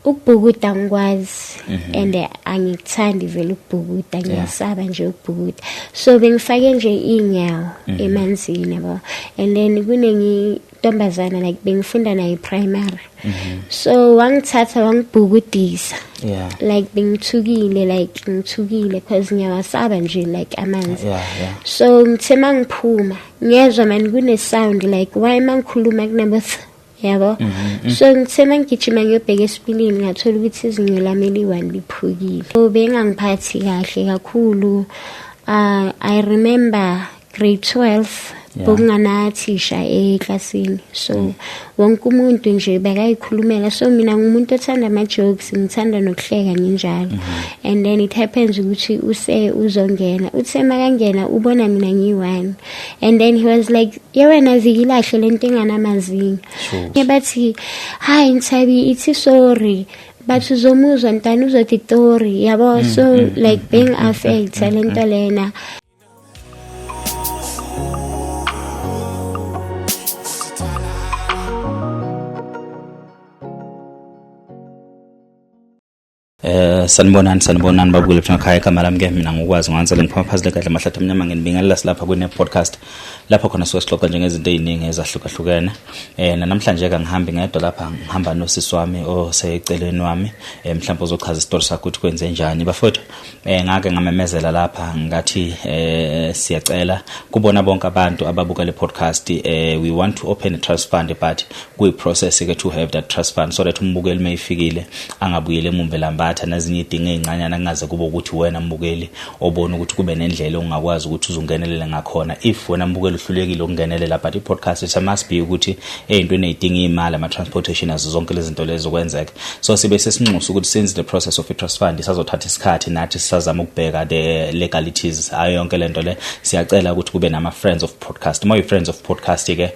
ukubhukuda ngikwazi and angikuthandi vele ukubhukuda ngiyasaba nje ukubhukuda so bengifake nje inyawo emanzini yabo and then kunengintombazana like bengifunda nayo primary so wangithatha wangibhukudisa like ngithukile because ngiyawasaba nje like amanzi so ngithe mangiphuma ngiyezwa manje kune sound like why mangikhuluma kunabath yabo so ngithe mangigijima ngiyobheka esipilini ngathola ukuthi izinyo lami eli-1 liphukile so bengangiphathi kahle kakhulu. I remember grade 12 bokunganathisha eklasini so wonke umuntu nje bekayikhulumela so mina ngumuntu othanda ama-jokes ngithanda nokuhleka njalo and then it happens ukuthi uzongena uthe makangena ubona mina ngiyi-1 and then he was like yewena vikilahle lento enganamazinyo bathi hayi Nthabi ithi sorry but uzomuzwa ntana uzothi tori yabo so like being affected lento lena. Sanibonani babukeli phela ekhaya igama lami ke mina ngokwazi ngantsela ngiphuma phansi lekadla amahlathi amnyama nginibingelela silapha kune podcast lapha khona sixoxa njengezinto eziningi ezahlukahlukene namhlanje ke ngihambi ngedwa lapha ngihamba nosisi wami oseceleni wami mhlawumbe uzochaza isitori sakhe ukuthi kwenze njani bafowethu ngake ngamemezela lapha ngathi siyacela kubona bonke abantu ababuka le podcast we want to open a trust fund but kuyi process ke to have that trust fund so that umbukeli mayifikile angabuyele emumbe lambatha nazinye idinga ezincanyana kungaze kube ukuthi wena mbukeli obona ukuthi kube nendlela ongakwazi ukuthi uzungenelele ngakhona if wena mbukeli uhlulekile ukungenelela but i-podcast it must be ukuthi eyintweni ezidinga imali ama transportation azo zonke lezi zinto lezo kwenzeka so sibe sesinxusa ukuthi since the process of a trust fund isazothatha isikhathi nathi sisazama ukubheka the legalities ayo yonke lento le siyacela ukuthi kube nama friends of podcast my friends of podcast ke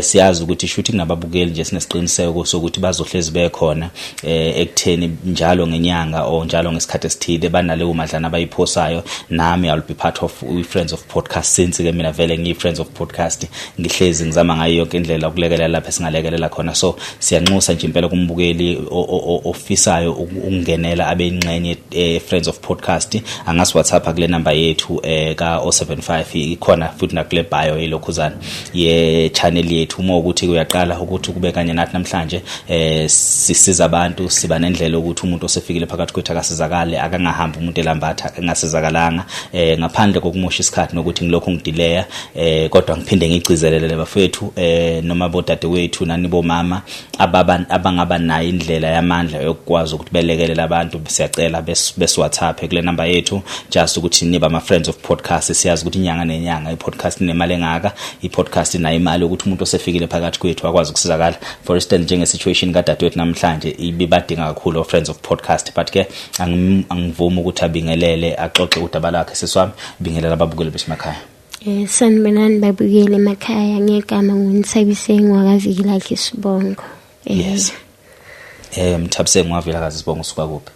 siyazi ukuthi shooting nababukeli nje sinesiqiniseko sokuthi bazohlezi bekhona ekutheni njalo ngenyanga o njalo ngesikhathi esithile banaleyo madlana abayiphosayo nami I'll be part of we friends of podcast since ke mina vele ngiyi friends of podcast ngihlezi ngizama ngayo yonke indlela ukulekelela lapha singalekelela khona so siyanxusa nje impela kumbukeli ofisayo ukungenela abengcenye friends of podcast angasi WhatsApp kule number yethu ka 075 ikhona futhi na kule bio elokhuzana ye channel yethu uma ukuthi uyaqala ukuthi kube kanye nathi namhlanje sisiza abantu siba nendlela ukuthi umuntu osefikile phakathi kwethu akasizakale akangahambi umuntu elambatha engasizakalanga ngaphandle kokumosha isikhathi nokuthi ngilokho ngidelaya kodwa ngiphinde ngigcizelele bafethu noma bodade wethu nani bomama abangaba nayo indlela yamandla yokwazi ukuthi belekelela abantu siyacela bes WhatsApp kule number yethu just ukuthi niba ama friends of podcast siyazi ukuthi inyanga nenyanga i-podcast inemali engaka i-podcast inayo imali ukuthi umuntu osefikile phakathi kwethu akwazi ukusizakala for instance njenge situation kadade wethu namhlanje ibibadinga kakhulu friends of podcast but ke angivuma ukuthi abingelele axoxe udaba lakhe seswami bingelela ababukeli besimakhaya. Sanibonani babukeli emakhaya ngegama nguNthabiseng wakaviki lakhe Sibongo. Yes. Mthabiseng wavila kazi Sibongo usuka kuphi?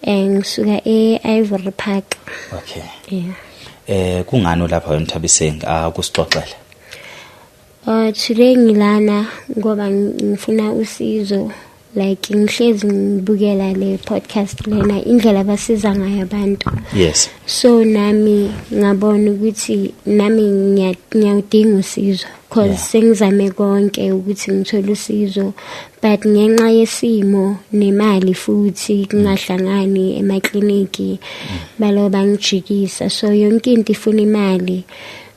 Ngisuka eIvory Park. Okay. Yeah. Kungani lapha eMthabiseng akusixoxela? Today ngilana ngoba ngifuna usizo like ngihlezi ngibukela le podcast lena indlela basiza ngayo abantu. Yes. So nami ngabona ukuthi nami ngiyadinga usizo because sengizame konke ukuthi ngithole usizo but ngenxa yesimo nemali futhi kungahlangani emakliniki baloba ngijikisa so yonke into ifuna imali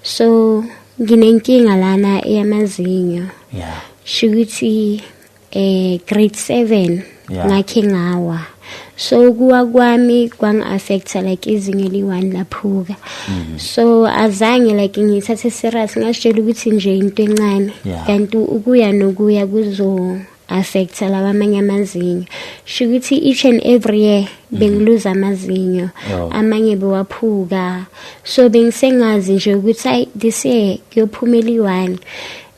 so nginenkinga lana eyamazinyo. Yeah. Shukuthi grade 7 ngakhe ngawa so kuwa kwami kwang-affecta like izinyo eli-1 laphuka so azange like ngithathe serious ngasitshela ukuthi nje into encane kanti ukuya nokuya kuzo affecta lawa amanye amazinyo shukuthi each and every year bengiluza amazinyo amanye bewaphuka so bengisengazi nje ukuthi this year kuyophumela i-1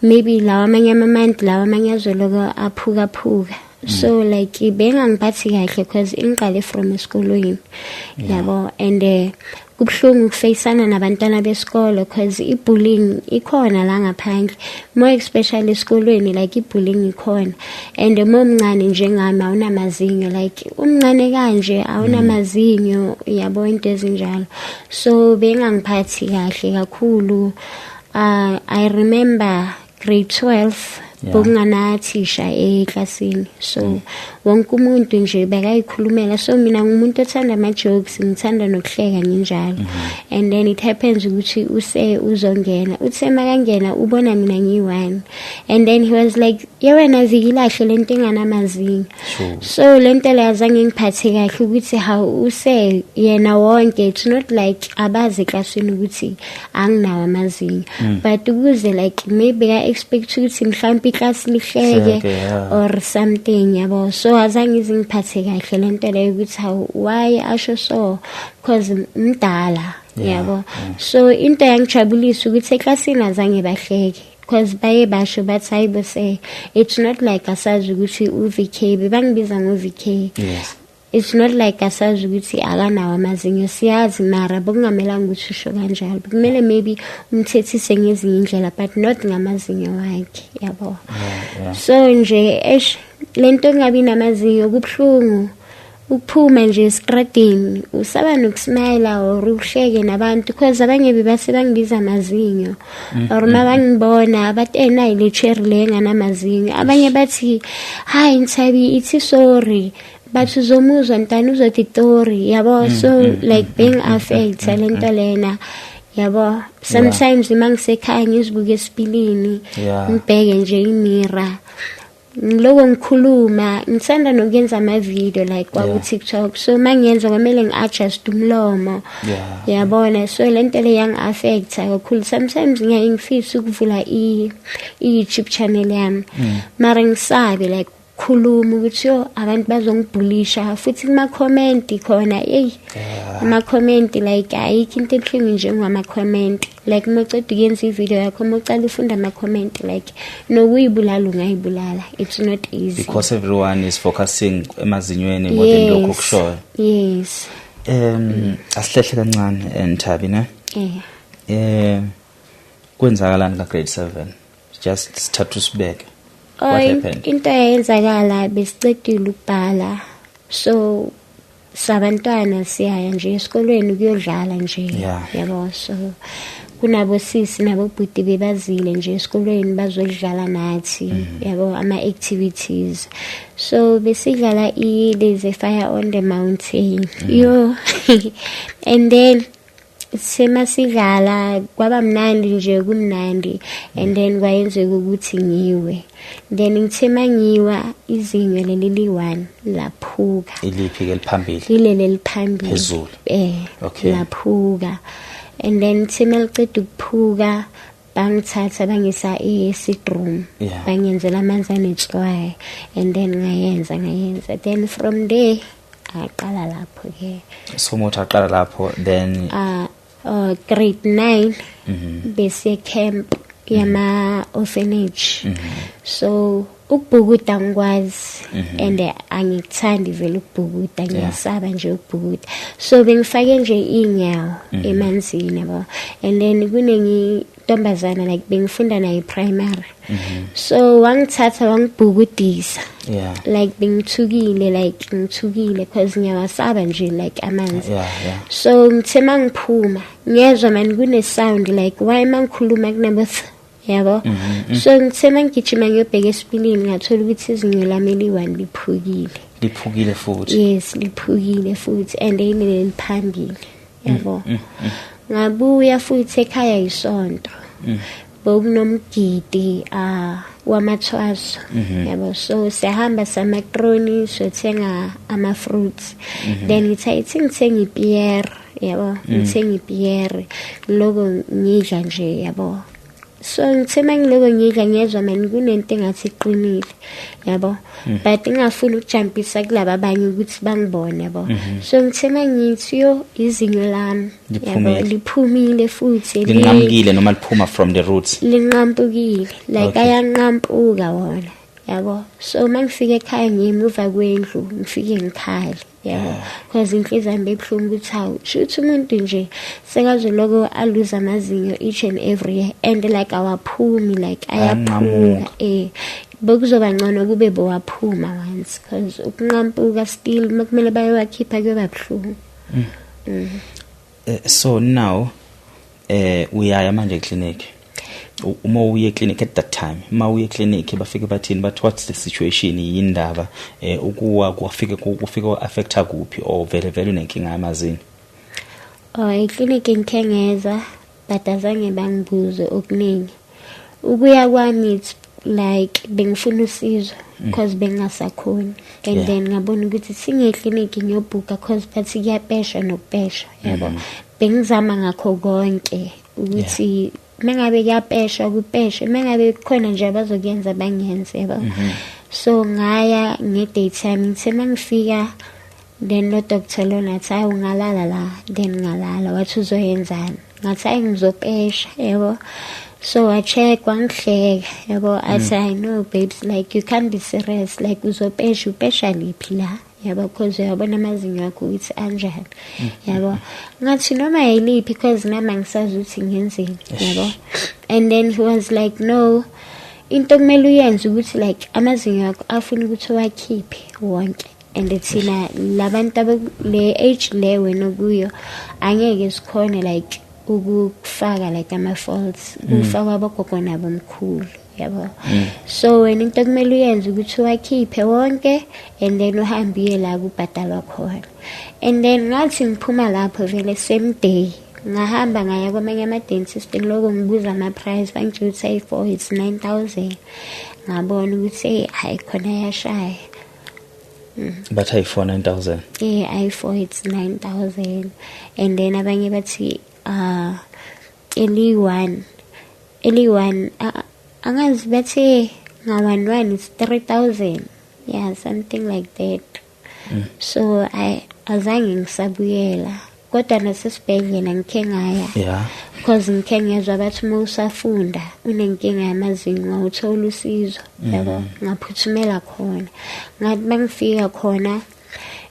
maybe lawa amanye amamandi lawa amanye azoloko aphuka So like bengangiphathi kahle because ingiqale from esikolweni yabo and kubhlungu ukufacana nabantwana besikolo because ibullying ikhona la ngaphandle, more especially esikolweni, like ibullying ikhona and momncane njengami awunamazinyo, like umncane kanje awunamazinyo yabo, into ezinjalo. So bengangiphathi kahle kakhulu. I remember grade 12 bokunganatisha eklasini, so wonke umuntu nje bekayikhulumela. So mina ngumuntu othanda ama jokes, ngithanda nokuhleka nginjalo. And then it happens ukuthi uzongena, uthe makangena ubona mina ngiyi-1 and then he was like, yewena vikilahle lento enganamazinyo. So lento le azange ngiphathe kahle ukuthi how yena wonke, it's not like abazi eklasini ukuthi anginawo amazinyo, but ukuze like maybe I expect ukuthi mhlawumbe iklasi lihleke or something yabo. So azange ngiphathe kahle lento le ukuthi how why asho so because mdala yabo. So into yangijabulisa ukuthi eklasini azange bahleke because baye basho bathi hayibo say it's not like asazi ukuthi uVK, bebangibiza ngoVK. It's not like asazi ukuthi akanawo amazinyo, siyazi mara bokungamelanga ukuthi usho kanjalo, kumele maybe umthethise ngezinye indlela but not ngamazinyo wakhe yabo. So nje lento ngabi namazinyo kubhlungu ukuphuma nje estradini usaba nokusmile or uhleke nabantu because abanye bebase bangibiza amazinyo or mabangibona bathi ile cherry le nganamazinyo, abanye bathi hayi Nthabi ithi sorry but uzomuzwa ntana uzothi tori yabo. So like being affected lento lena yabo. Sometimes mangisekhaya ngizibuke esipilini ngibheke nje imira ngiloko ngikhuluma, ngithanda nokuyenza ama video like kwa TikTok. So mangiyenza kwamele ngi-adjust umlomo yabona. So lento le yang affect kakhulu. Sometimes ngiyangifisa ukuvula i-YouTube channel yami mara ngisabe like khuluma ukuthi abantu bazongibhulisha futhi kuma comment khona ama comment like ayikho into ebuhlungu njengama comment. Like moceda ukuyenza ivideo yakho mocala ufunda ama comment like nokuyibulala ungayibulala, it's not easy because everyone is focusing emazinyweni more than lokho kushoyo. Yes. Asihlehle kancane Nthabi ne kwenzakalani ka grade 7? Just start usibeke. What happened? Into eyenzakala besicedile ukubhala, so sabantwana siyaya nje esikolweni ukuyodlala nje yabo. So kunabo sisi nabo bhuti bebazile nje esikolweni bazodlala nathi yabo ama activities. So besidlala there's a fire on the mountain and then sema sidlala kwaba mnandi nje kumnandi and then kwayenzeka ukuthi ngiwe. Then ngithema ngiwa izinyo leli1 laphuka. Iliphi ke liphambili? Lilele liphambili. Phezulu. Okay. Laphuka. And then thema liceda ukuphuka bangithatha bangisa e-acid room. Bangenzela amanzi anetswayi and then ngayenza. Then from there aqala lapho ke. So much aqala lapho then grade 9 bese camp yama orphanage. So ukubhukuda ngikwazi and angikuthandi vele ukubhukuda, ngiyasaba nje ukubhukuda. So bengifake nje inyawo emanzini yabo. And then kunengi ntombazana like bengifunda naye primary. So wangithatha wangibhukudisa. Like ngithukile because ngiyawasaba nje like amanzi. So ngithe mangiphuma ngiyezwa man kune sound like why mangikhuluma kunaboth yabo. So ngithe mangigijima ngiyobheka esipilini ngathola ukuthi izinyo lami li1 liphukile futhi. Yes, liphukile futhi and ilele liphambili yabo. Ngabuya futhi ekhaya isonto bokunomgidi wamathwaso yabo. So sihamba samakroni sothenga ama fruits then ngithenga ipiyere yabo. Ngithenga ipiyere lokho ngidla nje yabo. So ngithema ngiloko ngidla ngiyezwa man kunento engathi iqinile yabo but ngingafuni ukujumpisa kulaba abanye ukuthi bangibone yabo. So ngithema ngithi izinyo lami yabo liphumile futhi linqampukile noma liphuma from the roots. Linqampukile like ayanqampuka wona yabo. So mangifike ekhaya ngimuva kwendlu ngifike ngikhali yabo, because inhliziyo yami ebuhlungu ukuthi hawu shuthi umuntu nje sekazoloko aluza amazinyo each and every year and like awaphumi like ayaphuma bekuzoba ngcono kube bowaphuma once, because ukunqampuka still makumele bayowakhipha kuyoba buhlungu. So now uyaya manje clinic. Uma uye clinic at that time, uma uye clinic bafike bathini but what's the situation yindaba ukuwa kufika affecta kuphi or vele unenkinga yamazinyo? Iclinic inkengeza but azange bangibuze okuningi. Ukuya kwami it's like bengifuna usizo because bengasakhoni, and then ngabona ukuthi singe clinic ngiyobhuka because bathi kuyapesha nokupesha yabo. Bengizama ngakho konke ukuthi mengabe kuyapesha kupeshe, mengabe khona nje abazokuyenza bangenze yabo. So ngaya nge-daytime ngithe mangifika then no doctor lona athi hayi ungalala la, then ngalala wathi uzoyenzani, ngathi hayi ngizopesha yabo. So I check wangihleka yabo, athi I know babes, like you can't be serious, like uzopesha upesha liphi la yabo, because uyabona amazinyo akho ukuthi anjani yabo. Ngathi noma yiliphi because nami angisazi ukuthi ngenzeni yabo. And then he was like no, into kumele uyenze ukuthi like amazinyo akho afuna ukuthi wakhiphe wonke, and thina labantu le age le wena kuyo angeke sikhona like ukufaka like ama-faults ufaka abogogo nabo mkhulu yabo. So wena into kumele uyenze ukuthi wakhiphe wonke and then uhambiye la kubhadalwa khona. And then ngathi ngiphuma lapho vele same day ngahamba ngaya kwamanye ama-dentist ngiloko ngibuza ama-price, bangitshela ukuthi for it's 9,000. Ngabona ukuthi hayi khona yashaya. But I4 9,000. Yeah, I4 it's 9,000. And then abanye bathi early one angazi bathi nga 1 it's 3,000. Yeah, something like that. So azange ngisabuyela kodwa nasesibhedlela ngikhe ngaya because ngikhe ngezwa bathi uma usafunda unenkinga yamazinyo awuthola usizo yabo, ngaphuthumela khona. Ngathi bangifika khona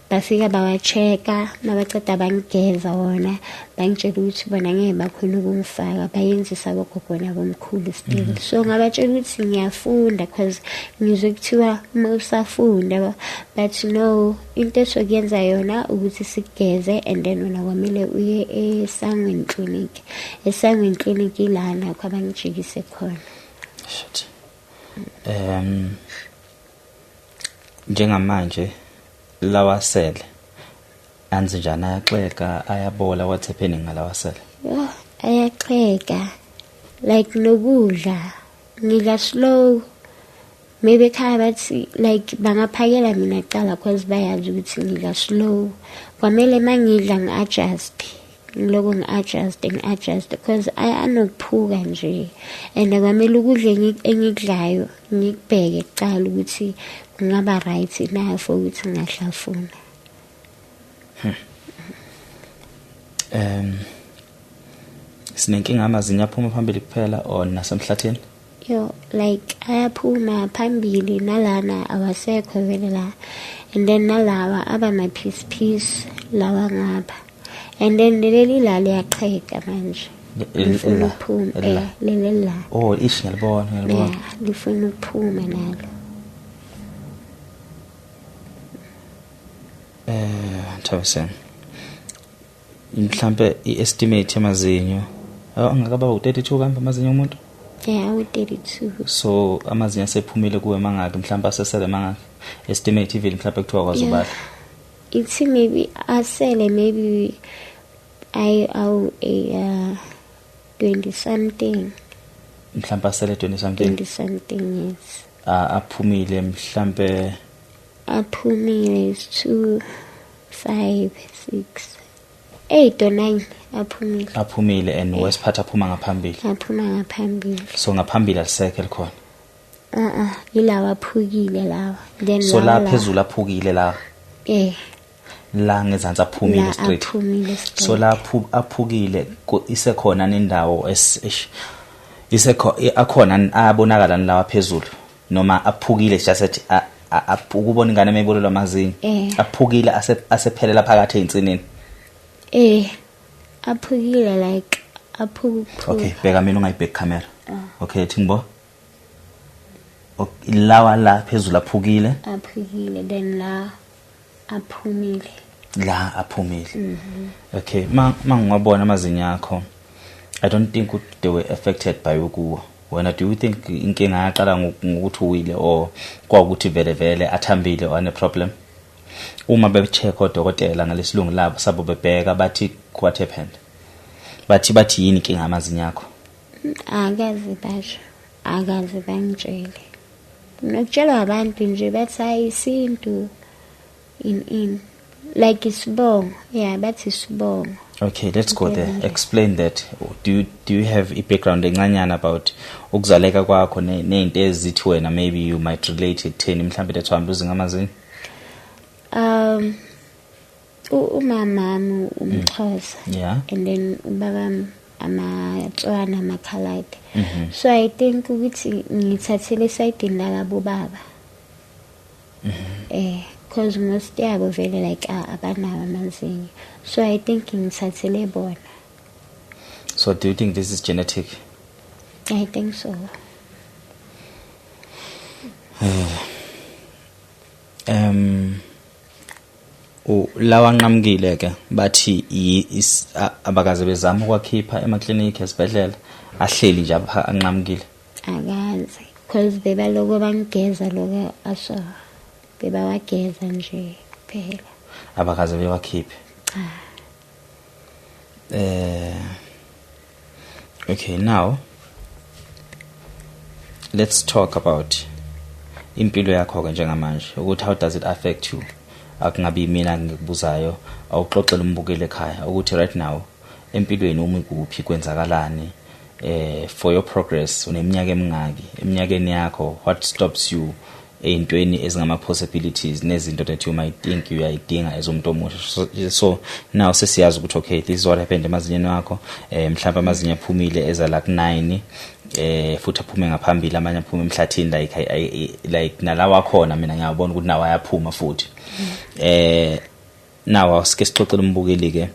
bafika bawacheka, mabaceda bangigeza wona, bangitshela ukuthi bona ngeke bakhona ukungifaka, bayenzisa abogogo nabo mkhulu still. So ngabatshela ukuthi ngiyafunda because ngizwe kuthiwa uma usafunda, but no, into esokuyenza yona ukuthi sikugeze and then wena kwamele uye eSangweni clinic. eSangweni clinic ilana kwabangijikise khona. Shit. Njengamanje lawasele anzi njani, ayaxeka ayabola, what's happening ngalawasele? Ayaxeka like nokudla ngidla slow, maybe ekhaya bathi like bangaphakela mina kuqala because bayazi ukuthi ngidla slow. Kwamele mangidla ngi-adjust, ngiloko ngi-adjust because anokuphuka nje, and kwamele ukudla engikudlayo ngikubheke kuqala ukuthi kungaba right na for ukuthi ngingahlafuna. Sinenkinga amazinyo aphuma phambili kuphela or nasemhlatheni? Like ayaphuma phambili nalana awasekho vele la, and then nalawa aba ma-piece lawa ngapha, and then leli la liyaqheka manje lifuna ukuphuma leli la. Ishi ngiyalibona. Lifuna ukuphuma nalo. Thawuse mhlambe i-estimate yamazinyo angakaba u-32 kambe amazinyo omuntu? U-32. So amazinyo asephumile kuwe mangaki mhlambe asesele mangaki? Estimate ivile mhlambe kuthiwa kwazi ubala. It's maybe asele maybe 20 something. Mhlambe asele 20 something. 20 something, yes. Aphumile mhlambe aphumile is 2, 5, 6, 8 or 9 aphumile. And worst part aphuma ngaphambili. Aphuma ngaphambili. So ngaphambili alisekho likhona. Ilawa aphukile lawa. Then so la phezulu aphukile la. La ngezansi aphumile straight. So la aphukile isekhona nendawo isekhona akhona abonakala lawa phezulu noma aphukile just ukubona ingane emebolelwa amazinyo aphukile asephelela phakathi einsinini aphukile like aphuku okay bheka mina ungayibheki camera okay thingbo lawa la phezulu aphukile then la aphumile okay mangibona amazinyo akho I don't think they were affected by ukuwa wena do you think inkinga yaqala ngokuthi uwile or kwakuthi vele athambile or ane problem uma becheck odokotela ngalesilungu labo sabo bebheka bathi what happened bathi yini inkinga amazinyo akho akazi bangitshele nokutshela abantu nje bathi ayisinto in like isibongo bathi isibongo. Okay, let's go there. Explain that. Do you have a background encanyana about ukuzaleka kwakho nezinto ezithi wena maybe you might relate it to mhlambe that one losing amazinyo? Umama umXhosa. And then ubaba amaTswana amaKhaladi. So I think ukuthi ngithathele side nalabo baba. Because most yabo vele like abanawo amazinyo. So I think ngithathele bona. So do you think this is genetic? I think so. Lawa nqamukile ke bathi abakaze bezama ukwakhipha emaklinikhi esibhedlela ahleli nje apha anqamukile. Akazi because bebaloko bangigeza lokho aso bebawageza nje kuphela. Abakaze bewakhiphe. Okay, now let's talk about impilo yakho njengamanje ukuthi how does it affect you? Akungabi mina ngikubuzayo awuxoxela umbukele ekhaya ukuthi right now empilweni uma ikuphi kwenzakalani for your progress uneminyaka emingaki eminyakeni yakho what stops you eyintweni ezingama possibilities nezinto that you might think you uyayidinga as umuntu omusha. So now sesiyazi ukuthi okay this is what happened emazinyeni wakho mhlawumbe amazinyo aphumile eza like 9 futhi aphume ngaphambili amanye aphume emhlathini like nalawa khona mina ngiyabona ukuthi nawo ayaphuma futhi now asike sixoxele umbukeli ke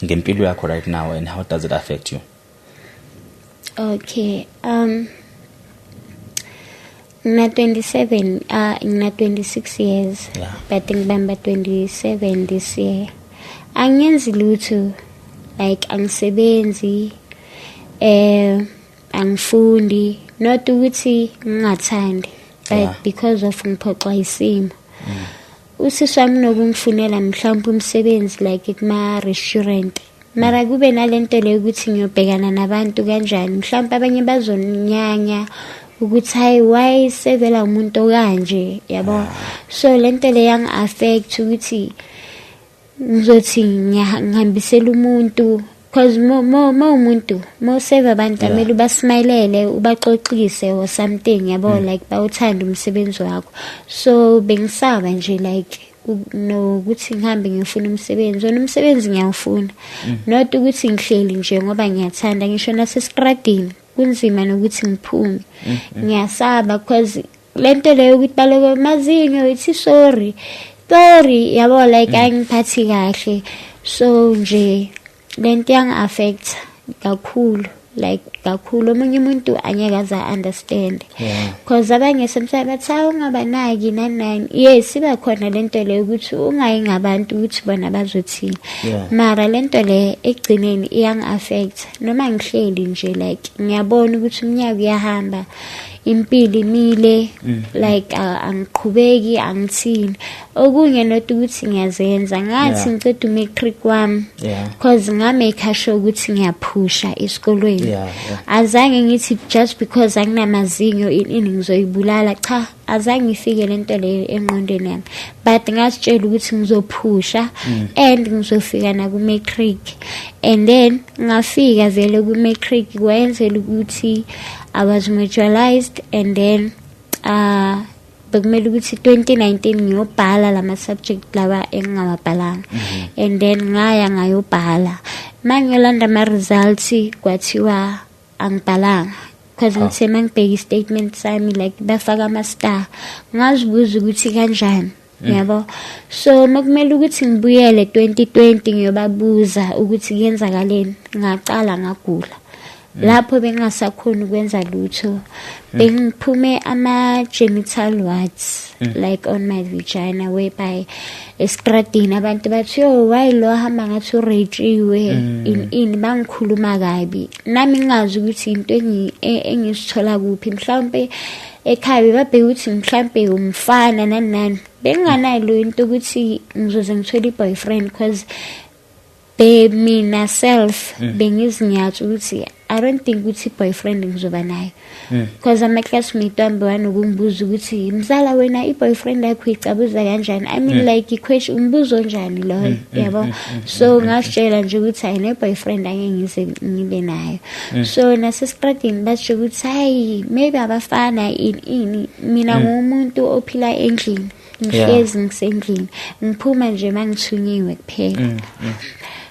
ngempilo yakho right now and how does it affect you? Okay, ngina 27 ngina 26 years but ngibamba 27 this year. Angenzi lutho like angisebenzi angifundi not ukuthi ngingathandi but because of ngiphoxwa isimo. Usisi wami nokungifunela mhlawumbe umsebenzi like kuma restaurant mara kube nalento le ukuthi ngiyobhekana nabantu kanjani mhlawumbe abanye bazonyanya ukuthi hayi why sevela umuntu kanje yabo. So lento le yang affect ukuthi ngizothi ngihambisela umuntu because mo save abantu amele ubasmilele ubaxoxise or something yabo like bawuthanda umsebenzi wakho. So bengisaba nje like no ukuthi ngihambe ngifuna umsebenzi nomsebenzi ngiyawufuna not ukuthi ngihleli nje ngoba ngiyathanda ngisho nasestradini kunzima nokuthi ngiphume. Ngiyasaba because lento leyo ukuthi baloko mazinyo ithi sorry yabo like angiphathi kahle. So nje lento yang affect kakhulu like kakhulu omunye umuntu anyakaza understand because abanye sometimes bathi ungabanaki nani yes iba khona lento le ukuthi ungayi ngabantu ukuthi bona bazothini mara lento le egcineni iyang affect noma ngihleli nje like ngiyabona ukuthi umnyaka uyahamba impilo imile like angiqhubeki angithini okunye not ukuthi ngiyazenza ngathi ngicede umatric wami because ngamake sure ukuthi ngiyaphusha esikolweni azange ngithi just because anginamazinyo ini ngizoyibulala cha azange ngifike lento le engqondweni yami but ngasitshela ukuthi ngizophusha and ngizofika na ku matric and then ngafika vele ku matric kwenzela ukuthi I was matriculized and then bekumele ukuthi 2019 ngiyobhala lama subject lawa engingawabhalanga and then ngaya ngayobhala mangiyolanda ama results kwathiwa angibhalanga because ngithe mangibheka istatement sami like bafaka ama-star ngazibuza ukuthi kanjani yabo. So makumele ukuthi ngibuyele 2020 ngiyobabuza ukuthi kuyenzakaleni, ngaqala ngagula lapho bengasakhona ukwenza lutho. Bengiphume ama-genital warts like on my vagina, whereby estradini abantu bathi yo why lo hamba ngathi urejiwe in bangikhuluma kabi, nami ngazi ukuthi into engisithola kuphi. Mhlawumbe ekhaya babheka ukuthi mhlawumbe umfana nani, benganayo into ukuthi ngizoze ngithole i-boyfriend because mina self bengizinyathi ukuthi I don't think ukuthi boyfriend ngizoba nayo, because ama-classmate wami wanokungibuza ukuthi mzala wena i-boyfriend yakho icabuza kanjani. I mean like i-question umbuzo onjani loyo yabo. So ngasitshela nje ukuthi ayine-boyfriend angeke ngize ngibe nayo. So nasestradini basho ukuthi hayi maybe abafana ini, mina ngumuntu ophila endlini, ngihlezi ngisendlini, ngiphuma nje mangithunyiwe kuphela.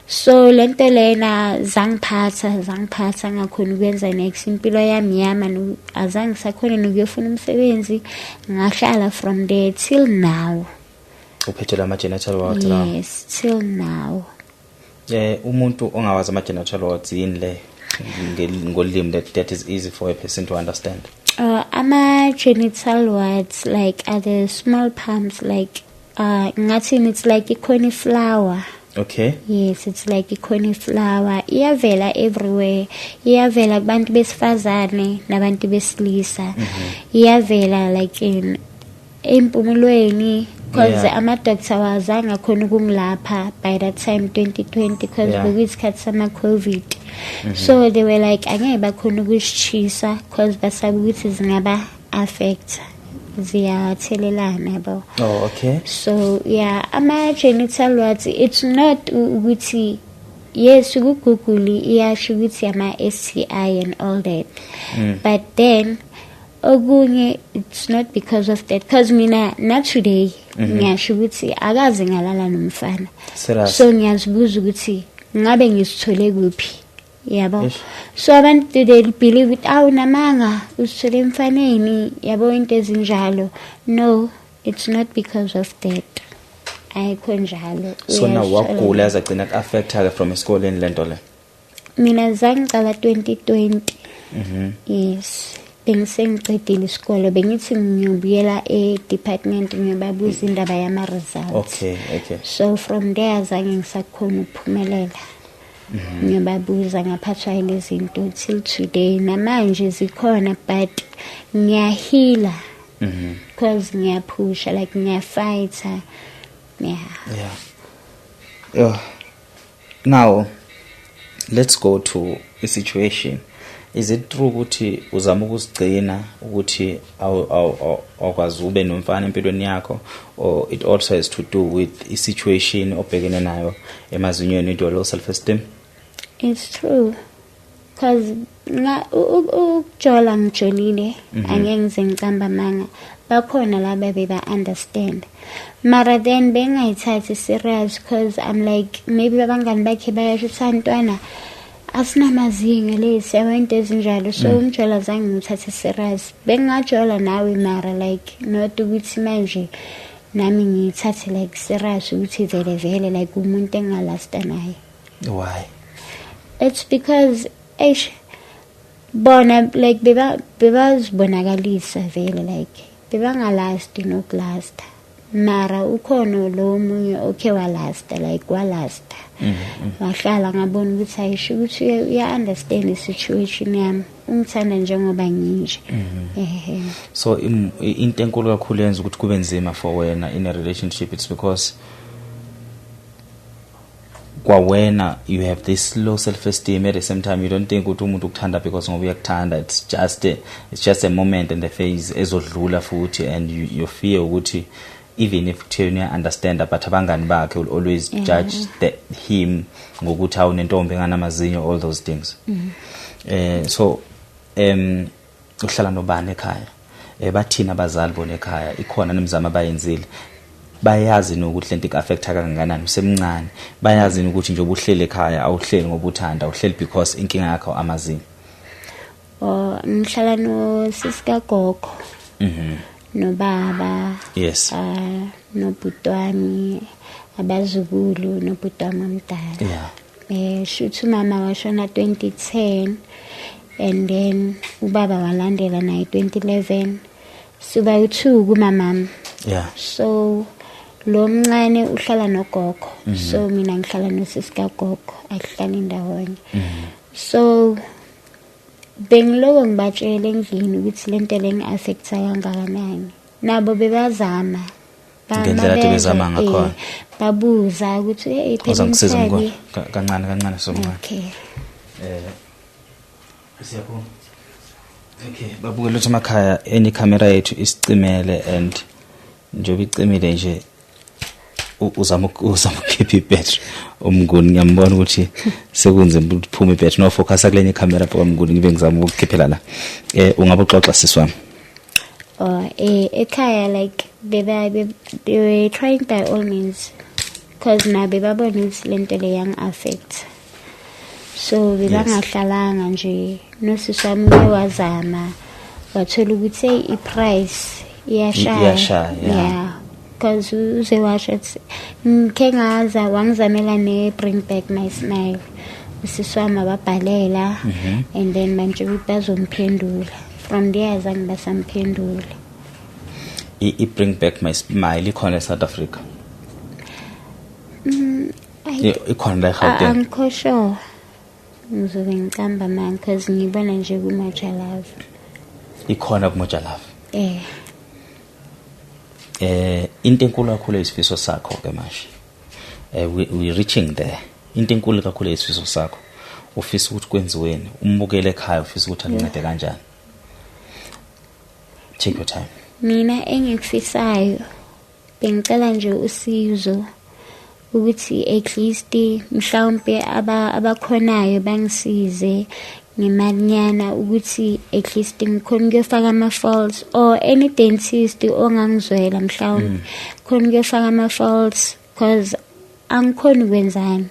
So lento lena zangiphatha ngakhona ukwenza next, impilo yami yama azange sakhona nokuyofuna umsebenzi, ngahlala from there till now. Uphethela ama-genital warts now? Yes, till now. Umuntu ongawazi ama-genital warts yini le ngolimi that is easy for a person to understand? Ama-genital warts like are the small pumps, like ngathi it's like a cauliflower. Okay. Yes, it's like a cauliflower. Iyavela everywhere. Iyavela kubantu besifazane nabantu besilisa. Iyavela like in empumulweni, because ama-doctor wazange akhona ukungilapha by that time 2020 because bekuyisikhathi sama-COVID. So they were like angeke bakhona ukusishisa because basabe ukuthi zingaba affect ziyathelelana yabo. Oh, okay. So yeah, ama-genital warts, it's not ukuthi yes ukuguguli iyasho ukuthi ama-STI and all that, but then okunye it's not because of that, because mina not today ngiyasho ukuthi akaze ngalala nomfana. So ngiyazibuza ukuthi ngabe ngisithole kuphi yabo. So abantu they believe it awunamanga usithole emfaneni yabo into ezinjalo. No, it's not because of that. Ayikho njalo. So now wagula azagcina ku-affecta from esikoleni lento le? Mina zangiqala 2020. Yes, bengisengiqedile isikole, bengithi ngiyobuyela e-department ngiyobabuza indaba yama-results. Okay. So from there azange ngisakhona ukuphumelela. Ngiyobabuza ngaphathwa yilezinto till today, namanje zikhona but ngiyahila because ngiyaphusha, like ngiyafighta. Now let's go to a situation. Is it true ukuthi uzama ukuzigcina ukuthi awukwazi ube nomfana empilweni yakho, or it also has to do with a situation obhekene nayo emazinyweni with your low self-esteem? It's true, because ukujola ngijolile angeke ngize ngicamba manga, bakhona laba beba-understand, mara then bengayithathi serious because I'm like maybe abangani bakhe bayasho ukuthi antwana asinamazinga lesi abantu ezinjalo. So umjola zange ngithathe serious, bengajola nawe mara like not ukuthi manje nami ngithathe like serious ukuthi vele like umuntu engalasta naye. Why? It's because bona like bebazibonakalisa vele like bebangalasti nokulasta, mara ukhona lo munye okay walasta like walasta. Wahlala ngabona ukuthi ayisho ukuthi uya-understand i-situation yami, ungithanda njengoba nginje. So into enkulu kakhulu yenza ukuthi kube nzima for wena in a relationship, it's because kwawena you have this low self-esteem, at the same time you don't think ukuthi umuntu ukuthanda because ngoba uyakuthanda. It's just a moment and a phase ezodlula futhi, and you fear ukuthi even if you understand, but abangani bakhe will always judge him ngokuthi awunentombi enganamazinyo, all those things. So uhlala nobani ekhaya? Bathina abazali bona ekhaya ikhona nemizamo abayenzile, bayazi nokuthi lento ikaffecta kangakanani usemncane, bayazi ukuthi nje ubuhlele ekhaya awuhleli ngoba uthanda, awuhleli because inkinga yakho amazinyo. ngihlala no sisika gogo. No baba. Yes. No butwami, abazukulu no butwami omdala. Yeah. Shuthu mama washona 2010 and then ubaba walandela naye 2011. Suba u2 kumama. Yeah. So lo mncane uhlala nogogo. So mina ngihlala nosisika gogo ahlala indawonye. So bengiloko ngibatshela endlini ukuthi lento lengi-affecta kangakanani. Nabo bebazama. Ngendlela bezama ngakhona. Babuza ukuthi hey phela ngisiza kancane somncane. Okay. Siyabonga. Okay, babukela ukuthi emakhaya eni camera yethu isicimele and njobe icimile nje uzama ukukhipha ibattery umnguni ngiyambona ukuthi sekunzima ukuphuma ibattery no focus kuleni camera pha umnguni ngibe ngizama ukukhiphela la ungabe uxoxa siswami ekhaya like they were trying by all means because na bebabona ukuthi lento le yang affect so bebangahlalanga nje nosiswami wazama wathola ukuthi iprice iyashaya yeah because uze washo ngike ngaza wangizamela ne bring back my smile usiswama babhalela and then manje bazomphendula from there zangibasamphendula I bring back my smile ikhona South Africa ikhona la eGauteng angikho ngizobe ngicamba manje because ngibona nje kuMoja Love ikhona kuMoja Love into enkulu kakhulu isifiso sakho ke manje we reaching there into enkulu kakhulu isifiso sakho ufisa ukuthi kwenziweni umbukele ekhaya ufisa ukuthi ancede kanjani take your time mina engikufisayo bengicela nje usizo ukuthi at least mhlawumbe abakhonayo bangisize ngemanyana ukuthi at least ngikhona ukufaka ama-falls or any dentist ongangizwela mhlawumbe khona ukufaka ama-falls because angikhona ukwenzani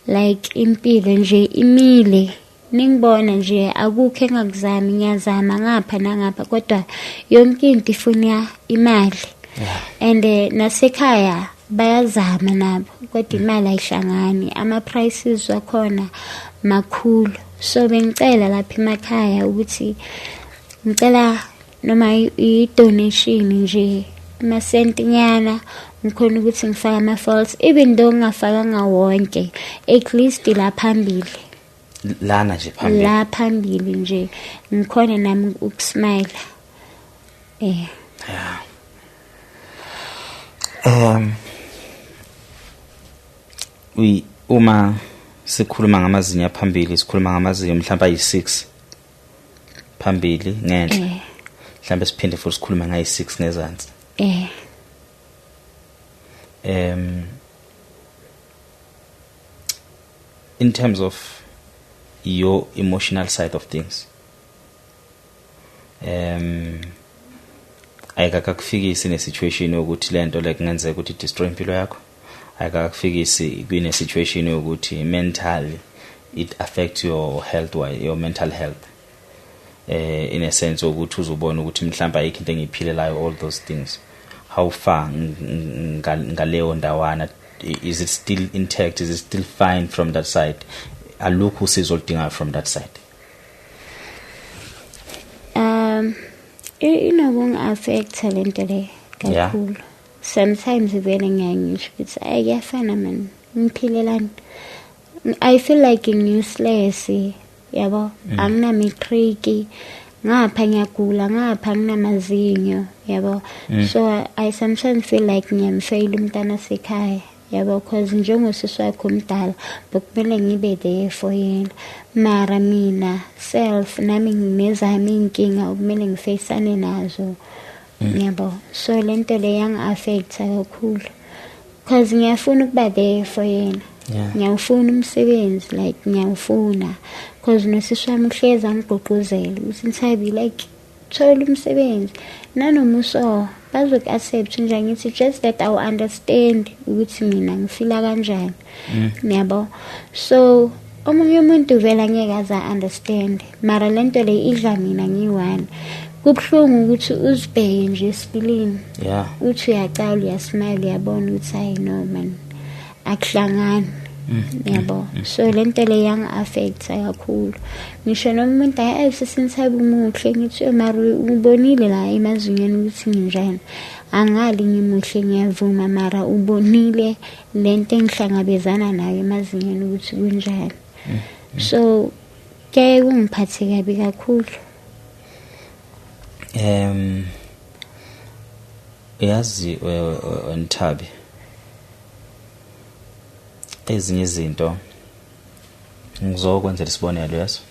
like impilo nje imile ningibona nje akukho engakuzami ngiyazama ngapha nangapha kodwa yonke into ifuna imali and nasekhaya bayazama nabo kodwa imali ayihlangani ama-prices wakhona makhulu so bengicela lapha emakhaya ukuthi ngicela noma i-donation nje amasentinyana ngikhona ukuthi ngifake ama-falls even though ngingafakanga wonke at least la phambili lana nje phambili la phambili nje ngikhona nami ukusmile uma sikhuluma ngamazinyo phambili sikhuluma ngamazinyo mhlawumbe ayi6 phambili ngenhla mhlawumbe siphinde futhi sikhuluma ngayi6 ngezansi in terms of your emotional side of things ayikakakufikisi ne-situation yokuthi lento like ngenzeka ukuthi destroy impilo yakho ayikakufikisi kwine situation yokuthi mentally it affects your health your mental health in a sense ukuthi uzobona ukuthi mhlawumbe ayikho into engiyiphilelayo all those things how far ngaleyo ndawana is it still intact is it still fine from that side alukho usizo oludingayo from that side inobungi-affecta lento le kakhulu sometimes vele ngiyangisho ukuthi ayiyafana man ngiphilelani I feel like useless yabo angina-matric ngapha ngiyagula ngapha nginamazinyo yabo so I sometimes feel like ngiyamfail umntana sekhaya yabo because njengosisi wakho omdala bekumele ngibe there for yena mara mina self nami nginezami inkinga okumele ngifacane nazo yabo so lento le yangi-affecta kakhulu because ngiyafuna ukuba there for yena ngiyawufuna umsebenzi like ngiyawufuna because nosisi wami uhlezi angigqugquzela ukuthi Nthabi like thola umsebenzi nanoma uso bazoku-accept nje ngithi just that I will understand ukuthi mina ngifila kanjani yabo so omunye umuntu vele angeke aze understand mara lento le idla mina ngiyi-one. Kubuhlungu ukuthi uzibheke nje esipilini uthi uyacala uyasmile uyabona ukuthi hayi no man akuhlangani yabo. So lento le yang-affecta kakhulu. Ngisho nomuntu ayisesinthabe umuhle ngithi mara ubonile la emazinyweni ukuthi nginjani. Angali ngimuhle ngiyavuma mara ubonile lento engihlangabezana nayo emazinyweni ukuthi kunjani. So ke kungiphathe kabi kakhulu. Yazi Nthabi, ezinye izinto ngizokwenzela isibonelo yaso.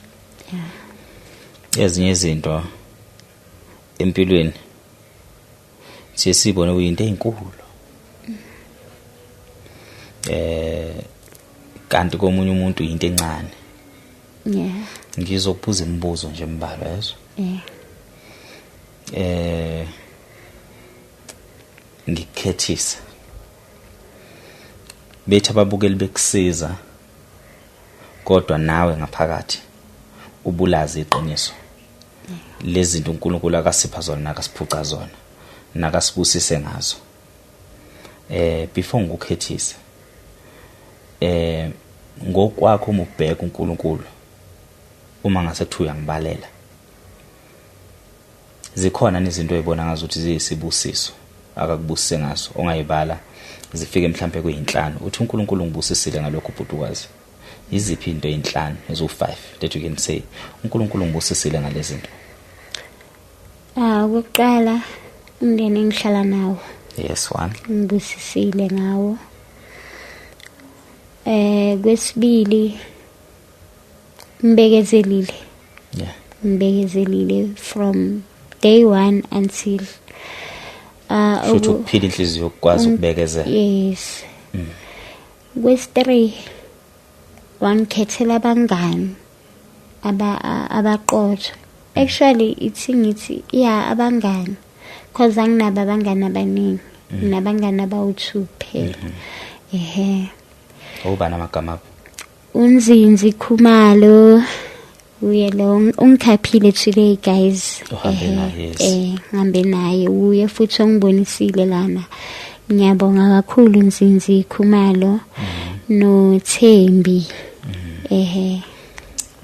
Ezinye izinto empilweni siyibone kuyinto ezinkulu. Kanti komunye umuntu into encane. Ngizokubuza imibuzo nje embalwa yazo. Ngikukhethisa bethi ababukeli bekusiza kodwa nawe ngaphakathi ubulazi iqiniso lezi zinto uNkulunkulu akasipha zona nakasiphuca zona nakasibusise ngazo. Before ngikukhethisa ngokwakho uma ubheka uNkulunkulu uma ngase kuthiwa uyangibalela zikhona izinto oyibona ngazo ukuthi ziyisibusiso akakubusise ngazo ongayibala zifike mhlambe kuyinhlanu uthi uNkulunkulu ngibusisile ngalokho ubhutukwazi. Iziphi into eyinhlanu ezo5 that you can say uNkulunkulu ngibusisile ngalezi zinto? Ukuqala umndeni engihlala nawo. Yes, one. Ngibusisile ngawo. Kwesibili ngibekezelile. Ngibekezelile from day one until shothi ukuphila inhliziyo ukwazi ukubekezela. Yes. Kwesi3 wangikhethela abangani abaqotho. Actually it's ngithi abangani because anginabo abangani abaningi nabangani abawu2 phela. Ubani amagama apho? Unzinzi Khumalo uye lo ungikhaphile today guys. Ngihambe naye uye futhi ongibonisile lana. Ngiyabonga kakhulu Unzinzi Khumalo no Thembi.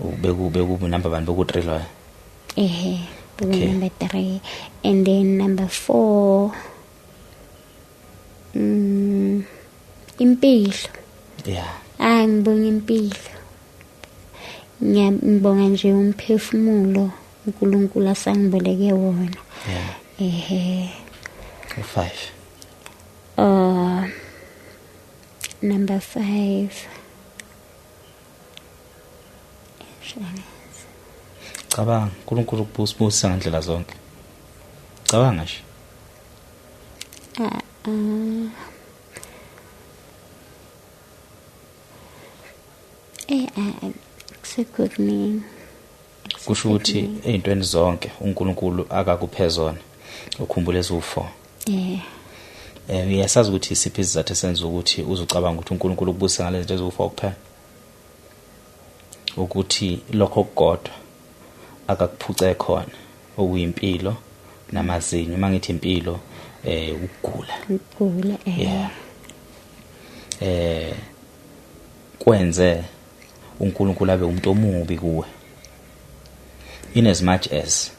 Ubekubu number 1 beku3 lo. Number 3 and then number 4 impilo. Ngibonga impilo. Ngiyabonga nje umphefumulo uNkulunkulu asangiboleke wona. 5. Number 5. Cabanga uNkulunkulu ukubusisa ngandlela zonke. Cabanga nje. Sekugni. Kusho ukuthi ezintweni zonke uNkulunkulu akakuphe zona. Ukhumbule ezu4. Uyasazi ukuthi isiphi isizathu esenza ukuthi uzucabanga ukuthi uNkulunkulu ukubusisa ngalezi zinto ezu4 kuphela. Ukuthi lokho kukodwa akakuphuce khona okuyimpilo namazinyo. Mangithi impilo ukugula. Kwenze uNkulunkulu abe umuntu omubi kuwe. In as much as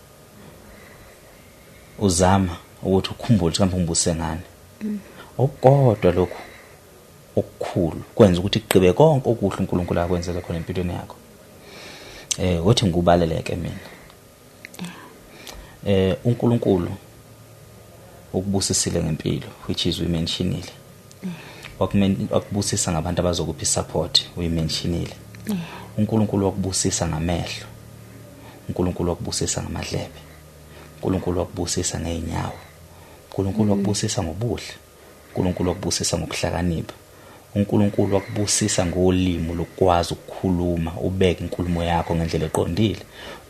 uzama ukuthi ukhumbule ukuthi kambe ngibuse ngani. Okodwa lokho okukhulu kwenza ukuthi kuqibe konke okuhle uNkulunkulu akwenzele khona empilweni yakho. Uthi ngikubaleleke mina. uNkulunkulu ukubusisile ngempilo which is we mentionile. Wakubusisa ngabantu abazokuphi support we mentionile. uNkulunkulu wakubusisa ngamehlo. uNkulunkulu wakubusisa ngamadlebe. uNkulunkulu wakubusisa ngeenyawo. uNkulunkulu wakubusisa ngobuhle. uNkulunkulu wakubusisa ngokuhlakanipha. uNkulunkulu wakubusisa ngolimo lokwazi ukukhuluma ubeke inkulumo yakho ngendlela eqondile.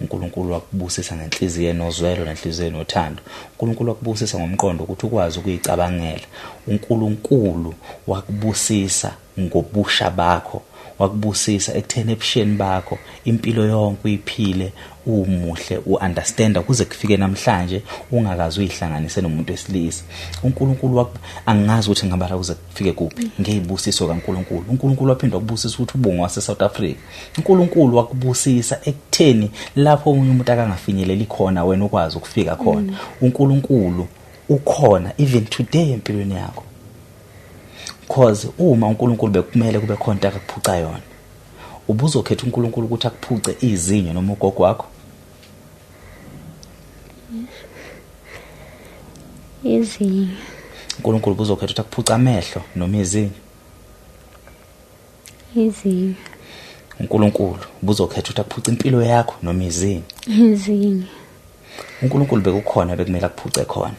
uNkulunkulu wakubusisa ngenhliziyo enozwelo nenhliziyo enothando. uNkulunkulu wakubusisa ngomqondo ukuthi ukwazi ukuyicabangela. uNkulunkulu wakubusisa ngobusha bakho wakubusisa ekutheni ebusheni bakho impilo yonke uyiphile umuhle uunderstand kuze kufike namhlanje ungakazi uyihlanganise nomuntu wesilisa. uNkulunkulu angazi ukuthi ngabala kuze kufike kuphi ngeyibusiso kaNkulunkulu. uNkulunkulu waphinde wakubusisa ukuthi ubungu wase South Africa. uNkulunkulu wakubusisa ekutheni lapho umuntu akangafinyeleli khona wena ukwazi ukufika khona. uNkulunkulu ukhona even today empilweni yakho. Because uma uNkulunkulu bekumele kube khona into akuphuca yona, ubuzokhetha uNkulunkulu ukuthi akuphuce izinyo noma ugogo wakho? Izinyo. uNkulunkulu ubuzokhetha ukuthi akuphuca amehlo noma izinyo? Izinyo. uNkulunkulu ubuzokhetha ukuthi akuphuce impilo yakho noma izinyo? Izinyo. uNkulunkulu bekukhona bekumele akuphuce khona.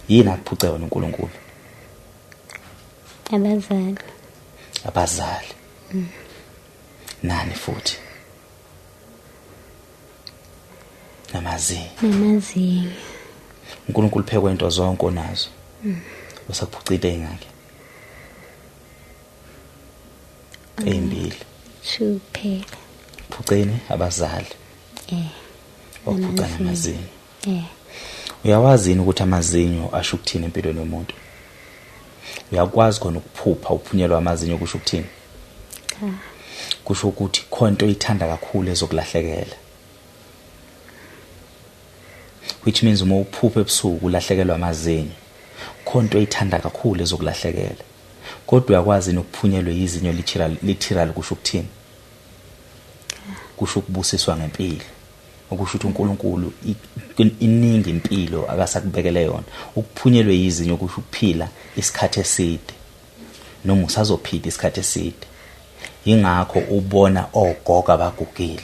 Yini akuphuce wona uNkulunkulu? Abazali. Nani futhi? Namazinyo. uNkulunkulu phekwe into zonke onazo. Usakuphucile ingakhe? Ezimbili. Super. Phucene abazali. Okuphuca namazinyo. Uyawazi yini ukuthi amazinyo asho ukuthini empilweni yomuntu? Uyakwazi khona ukuphupha uphunyelwa amazinyo kusho ukuthini? Kusho ukuthi khonto oyithanda kakhulu ezokulahlekela. Which means uma uphupha ebusuku ulahlekelwa amazinyo, khonto oyithanda kakhulu ezokulahlekela. Kodwa uyakwazi nokuphunyelwa izinyo literal kusho ukuthini? Kusho ukubusiswa ngempilo. Okusho ukuthi uNkulunkulu iningi impilo akasakubekele yona. Ukuphunyelwe izinyo kusho ukuphila isikhathi eside noma usazophila isikhathi eside. Ingakho ubona ogogo abagugile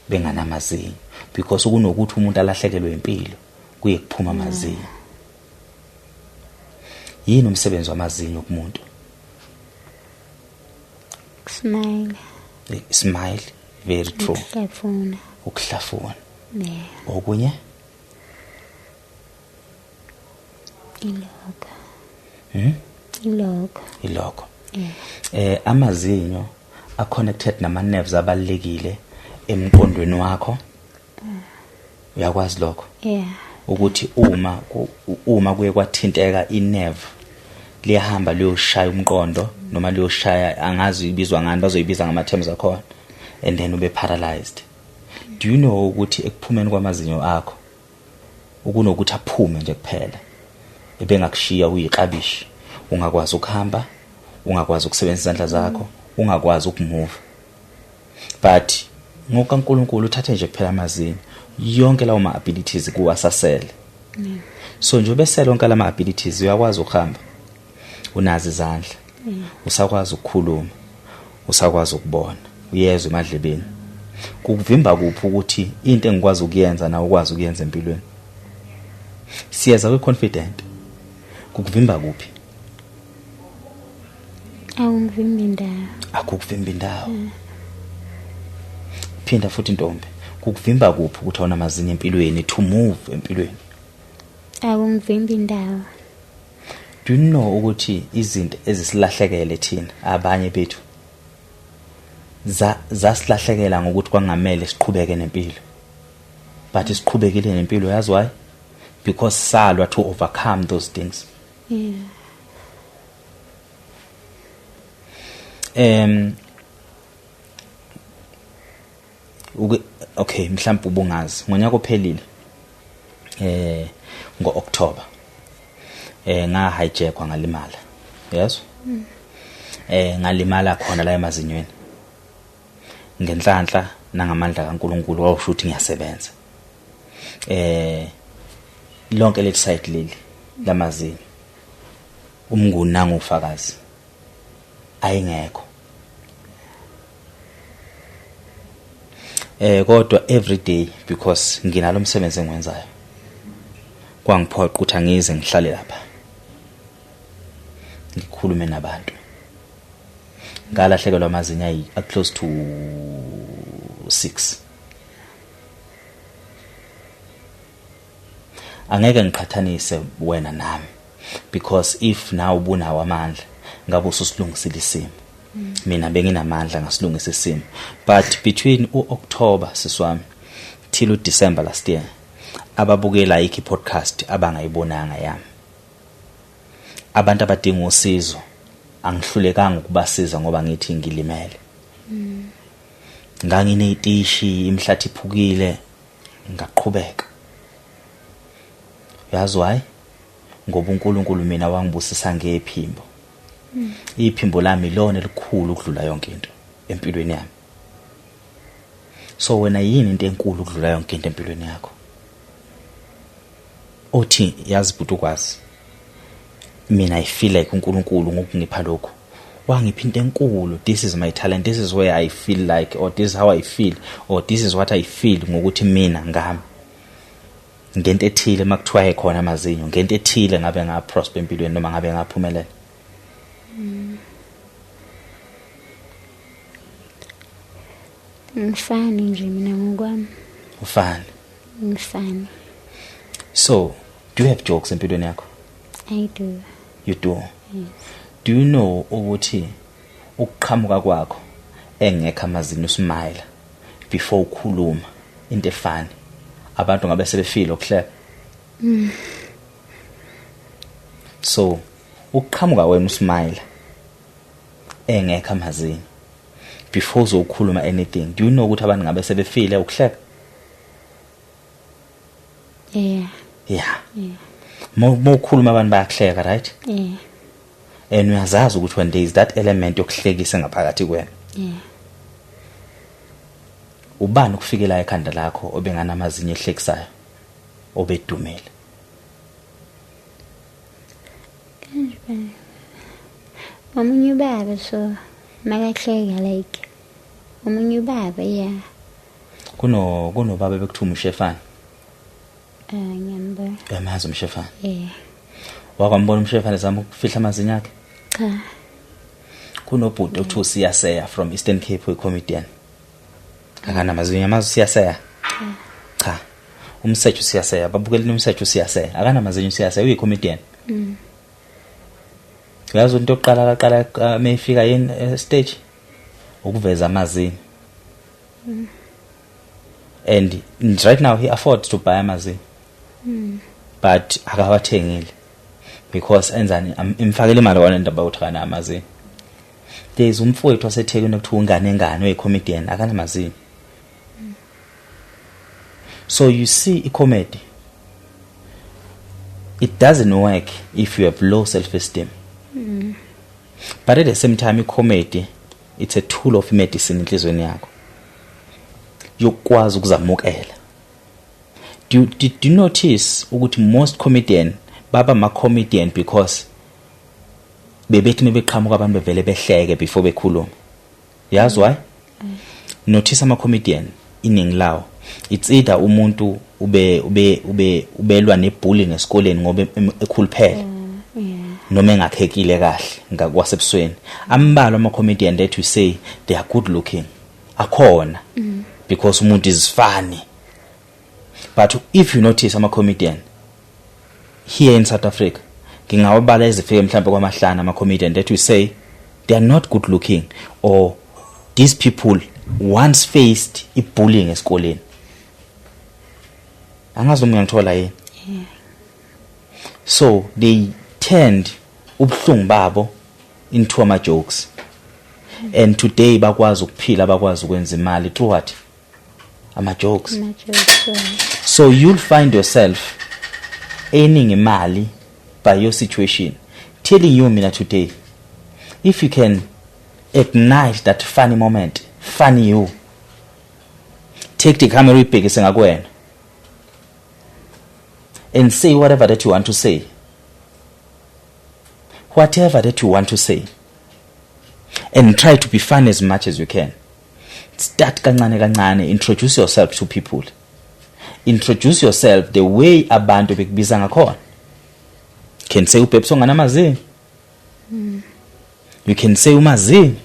benganamazinyo, because kunokuthi umuntu alahlekelwe impilo kuye kuphuma amazinyo. Yini umsebenzi wamazinyo kumuntu? Smile, very true. Ukuhlafuna. Okunye? Iloko. Amazinyo connected nama nerves abalekile emqondweni wakho. Uyakwazi lokho? Ukuthi uma kuye kwathinteka inerve liyahamba liyoshaya umqondo noma liyoshaya angazi ibizwa ngani bazoyibiza ngama terms akhona, and then ube paralyzed. Do you know ukuthi ekuphumeni kwamazinyo akho ukunokuthi aphume nje kuphela ebengakushiya uyiqabishi, ungakwazi ukuhamba, ungakwazi ukusebenzisa izandla zakho, ungakwazi ukumove? But ngoba uNkulunkulu uthathe nje kuphela amazinyo, yonke lawo ma abilities kuwasasele. So nje besele onke lama abilities uyakwazi ukuhamba, unazi izandla, usakwazi ukukhuluma, usakwazi ukubona, uyezwa emadlebeni. Kukuvimba kuphi ukuthi into engikwazi ukuyenza na ukwazi ukuyenza empilweni? Siyeza we-confident. Kukuvimba kuphi? Akukuvimbi indawo. Phinda futhi intombi. Kukuvimba kuphi ukuthi awuna amazinyo empilweni to move empilweni? Akungivimbi indawo. Do you know ukuthi izinto ezisilahlekele thina abanye bethu zasilahlekela ngokuthi kwangamele siqhubeke nempilo, but siqhubekile nempilo? Yazi why? Because salwa to overcome those things. Okay, mhlawumbe ubungazi ngonyaka ophelile ngo-October nga hijackwa ngalimala. Yes? Ngalimala khona la emazinyweni. Ngenhlanhla nangamandla kaNkulunkulu wawusho ukuthi ngiyasebenza. Lonke leli site leli lamazinyo umnguni nangufakazi ayingekho. Kodwa every day because nginalo umsebenzi engwenzayo kwangiphoqa ukuthi angize ngihlale lapha ngikhulume nabantu. Ngalahlekelwa amazinyo ayi close to 6. Angeke ngiqhathanise wena nami, because if now ubunawo amandla ngabe ususilungisile isimo. mina benginamandla ngasilungisa isimo. But between October siswami till December last year ababukela iki podcast abangayibonanga yami, abantu abadinga usizo angihlulekanga ukubasiza ngoba ngithi ngilimele. Nganginetishi imhlathi iphukile ngaqhubeka. Yazi why? Ngoba uNkulunkulu mina wangibusisa ngephimbo. Iphimbo lami lona elikhulu ukudlula yonke into empilweni yami. So wena yini into enkulu ukudlula yonke into empilweni yakho? Othi yazi bhuti ukwazi. Mina I feel like uNkulunkulu ngokungipha lokho. Wangipha into enkulu. This is my talent. This is where I feel like, or this is how I feel, or this is what I feel ngokuthi mina ngami. Ngento ethile makuthiwa ekhona amazinyo, ngento ethile ngabe ngaprosper empilweni noma ngabe ngaphumelela. Ngifani nje mina ngokwami. Ufani. Ngifani. So, do you have jokes empilweni yakho? I do. You do? Yes. Do you know ukuthi ukuqhamuka kwakho engekho amazinyo usmile before ukhuluma into efani abantu ngabe sebefeel okuhleka? So, ukuqhamuka wena usmile engekho amazinyo before uzokhuluma anything, do you know ukuthi abantu ngabe sebefeel ukuhleka? Yeah. Yeah. Mokhuluma abantu bayahleka, right? Yeah. And uyazazi ukuthi when there is that element yokuhlekisa ngaphakathi kwena. Yeah. Ubani ukufikela ekhanda lakho obengana amazinyo ehlekisayo obedumile? Omunye ubaba so makahleka like omunye ubaba yeah. Kuno baba bekuthuma uShefana. Ngiyambona. Yamazi uMshefana. Yeah. Wakwambona uMshefana zama ukufihla amazinyo akhe? Cha. Kunobhuti othu Siyaseya from Eastern Cape, we comedian. Akana amazinyo amazi Siyaseya? Cha. Umsethu Siyaseya, babukela umsethu Siyaseya. Akana amazinyo Siyaseya, uyi comedian. Yazi into yokuqala mayifika yini stage ukuveza amazinyo. And right now he affords to buy amazinyo. But akawathengile because enzani imfakele imali wona indaba uthana amazinyo. There's umfowethu waseThekwini ekuthiwa ungane oyicomedian akana amazinyo. So you see a comedy, it doesn't work if you have low self-esteem. But at the same time, a comedy, it's a tool of medicine inhlizweni yakho. Yokwazi ukuzamukela. Did you notice ukuthi most comedian baba ma comedian because bebethi mebeqhamuka abantu bevele behleke before bekhuluma? Yazi why? Notice ama comedian iningi lawo it's either umuntu ubelwa nebullying esikoleni ngoba ekhuluphele noma engakhekile kahle ngakwasebusweni. Ambalwa ama comedian that we say they are good looking akhona because umuntu is funny. But if you notice ama comedian here in South Africa, ngingawabala ezifike mhlawumbe kwamahlanu ama comedian that we say they are not good looking, or these people once faced bullying esikoleni. Angazi noma ngithola yini. So they turned ubuhlungu babo into ama jokes. And today bakwazi ukuphila, bakwazi ukwenza imali through what? Ama jokes. So you'll find yourself earning imali by your situation. Telling you mina today, if you can ignite that funny moment, funny you, take the camera uyibhekise ngakwena and say whatever that you want to say. Whatever that you want to say. And try to be fun as much as you can. Start kancane, introduce yourself to people. Introduce yourself the way abantu bekubiza ngakhona. Can say uPepsi nganamazinyo. You can say umazinyo.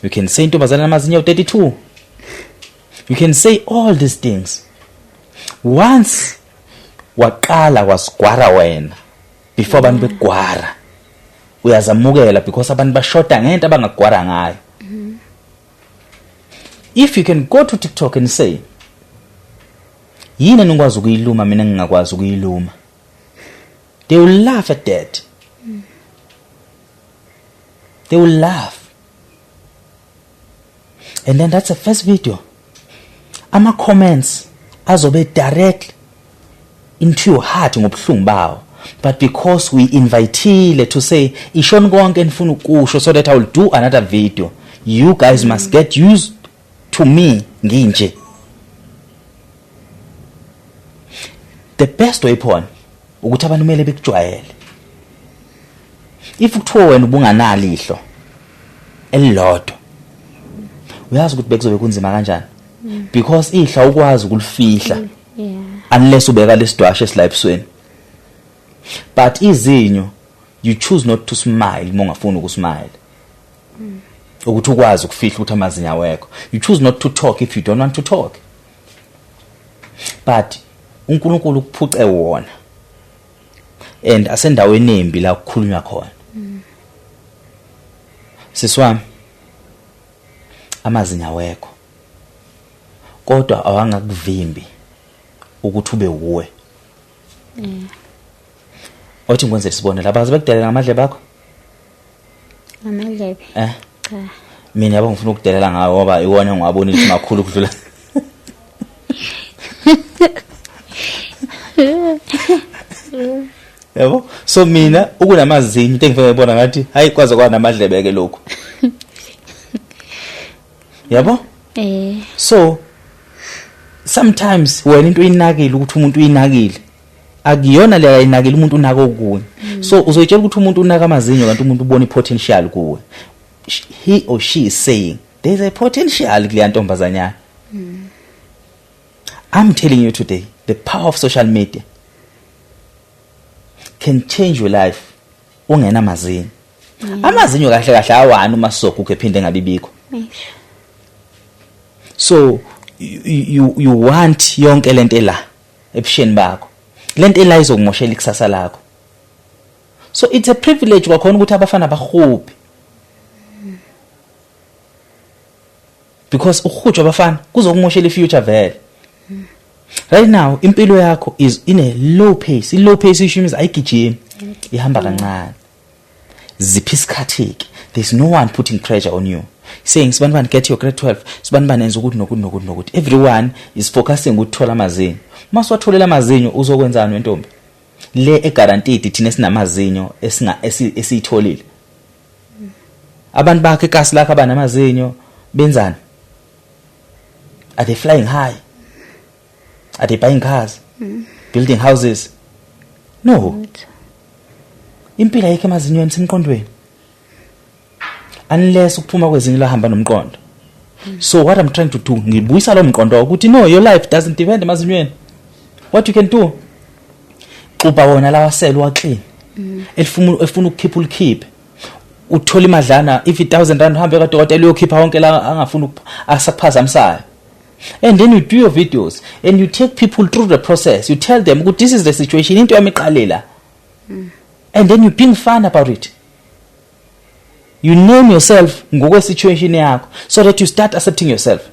You can say intombazana namazinyo 32. You can say all these things. Once waqala wasigwara wena before abantu begwara, uyazamukela because abantu bashoda ngento abangagwara ngayo. If you can go to TikTok and say yini ningakwazi ukuyiluma mina ngingakwazi ukuyiluma, they will laugh at that. They will laugh. And then that's the first video. Ama comments azobe direct into your heart ngobuhlungu bawo, but because we invitile to say ishoni konke enifuna ukusho so that I will do another video, you guys must get used to me nginje. The best way phone ukuthi abantu kumele bekujwayele. If kuthiwa wena ubunganalo ihlo elilodwa, uyazi ukuthi bekuzobe kunzima kanjani, because ihla ukwazi ukulifihla unless ubeka lesidwashe esilaphisweni. But izinyo, you choose not to smile uma ungafuni ukusmile, ukuthi ukwazi ukufihla ukuthi amazinyo awekho. You choose not to talk if you don't want to talk. But uNkulunkulu ukuphuce wona, and asendaweni embi la ukukhulunywa khona. Siswami, amazinyo awekho, kodwa awangakuvimbi ukuthi ube uwe. Othi ngikwenze sibone laba bazobekudelela ngamadlebe akho. Amadlebe. Cha. Mina yabo ngifuna ukudelela ngawo ngoba iwona ngiyabona ukuthi makhulu kudlula. Yabo, so mina ukunamazinyo into engifike ngibona ngathi hayi kwaze kwa namadlebe ke lokho. Yabo? So sometimes wena into uyinakile ukuthi umuntu uyinakile, akuyona le ayinakile umuntu unaka okuwe. So uzoyitshela ukuthi umuntu unaka amazinyo kanti umuntu ubona ipotential kuwe. He or she is saying there's a potential kule ntombazanyana. I'm telling you today, the power of social media can change your life ungena amazinyo. Amazinyo kahle kahle awani uma sokho kephinde ngabibikho. So you want yonke lento la ebusheni bakho, lento la izokumoshela ikusasa lakho. So it's a privilege kwakhona ukuthi abafana bahuphe, because ukhutshwa abafana kuzokumoshela ifuture vele. Right now impilo yakho is in a low pace. I low pace isho means ayigijimi, ihamba kancane. Ziphi isikhathiki, there's no one putting pressure on you saying sibanibani get your grade 12, sibanibani enza ukuthi nokuthi. Everyone is focusing ukuthola amazinyo. Mase watholela amazinyo uzokwenzani wentombi le eguaranteed thina sinamazinyo esitholile. Abantu bakhe ekasi lakhe abanamazinyo benzani? Are they flying high? Are they buying cars? Building houses? No. Impilo ayikho emazinyweni semqondweni, unless ukuphuma kwezinyo lahamba nomqondo. So what I'm trying to do, ngibuyisa lo mqondo ukuthi no, your life doesn't depend emazinyweni. What you can do, xuba wona lawa cell wa clean, efuna ukukhipha ulikhiphe, uthola imadlana, if 1000 rand uhambe kadokotela uyokhipha wonke la angafuna asakuphazamisayo. And then you do your videos and you take people through the process. You tell them, this is the situation, into yamiqalela. And then you being fun about it. You name yourself ngokwe situation yakho so that you start accepting yourself.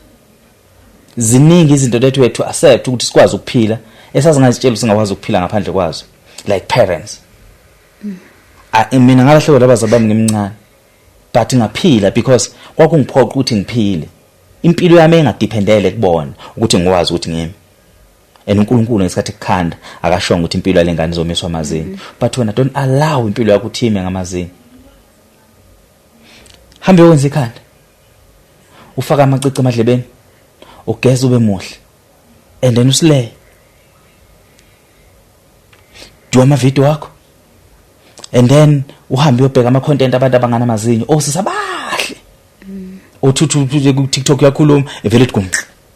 Ziningi izinto that we have to accept ukuthi sikwazi ukuphila esazingazitshela singakwazi ukuphila ngaphandle kwazo, like parents. Mina ngalahlelo labaza bami ngimncane, but ngaphila because kwakungiphoqa ukuthi ngiphile. Impilo yami engadependele kubona ukuthi ngikwazi ukuthi ngimi. And uNkulunkulu ngesikhathi kukhanda akashonga ukuthi impilo yalengane izomiswa amazinyo, but wena don't allow impilo yakho uthime ngamazinyo. Hambe wenza ikhanda, ufaka amacici emadlebeni, ugeza ube muhle, and then usileye. Do ama video wakho, and then uhambe uyobheka ama content abantu abangana amazinyo osisabahle. Othuthu ku TikTok yakhuluma evele ethi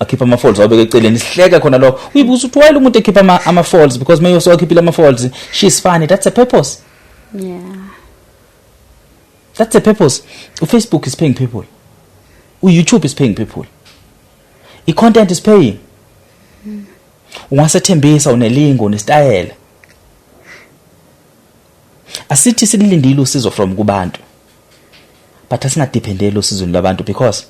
akhipha ama falls awabeka eceleni sihleka khona lo. Uyibuza ukuthi why umuntu ekhipha ama falls, because mayo so akhiphile ama falls, she's funny. That's the purpose. Yeah. That's the purpose. Facebook is paying people. YouTube is paying people. I-content is paying. Ungasethembisa unelingo nestyle. asithi silindile usizo from kubantu but asingadependele usizweni labantu because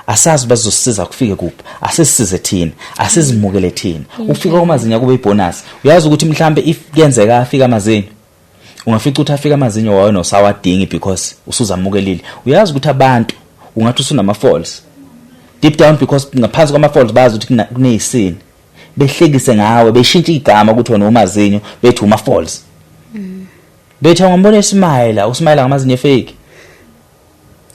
asazi bazosisiza kufike kuphi asisize thina asizimukele thina ufika kumazinyo kube ibonus uyazi ukuthi mhlambe if kuyenzeka afika amazinyo ungafica ukuthi afika amazinyo wayo nosawadingi because usuzamukelile uyazi ukuthi abantu ungathi usunama falls deep down because ngaphansi kwama falls bazi ukuthi kuneyisini behlekise ngawe beshintsha igama ukuthi wena umazinyo bethi uma falls bethi ngambona ismile usmile ngamazinyo fake.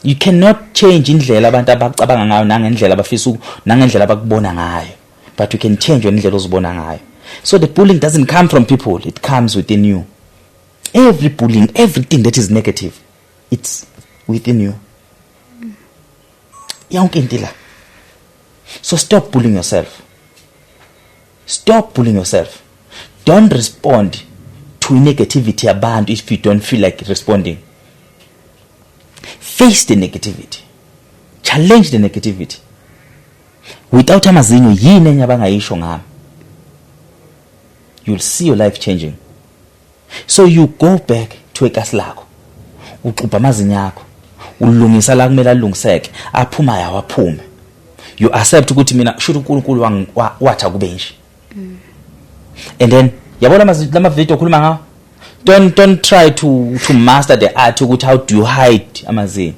You cannot change indlela abantu abacabanga ngayo nangendlela abafisa nangendlela abakubona ngayo but you can change indlela ozibona ngayo. So the bullying doesn't come from people, it comes within you. Every bullying, everything that is negative, it's within you. Yonke into la. So stop bullying yourself. Stop bullying yourself. Don't respond to negativity abantu if you don't feel like responding. Face the negativity. Challenge the negativity. Without amazinyo yini enye abangayisho ngami. You'll see your life changing. So you go back to ekasi lakho. Uxubha amazinyo akho. Ulungisa la kumele alungiseke. Aphuma yawo aphume. You accept ukuthi mina shuthi uNkulunkulu wathi akube nje. And then yabona lama video okhuluma ngawo. Don't try to master the art ukuthi how do you hide amazinyo.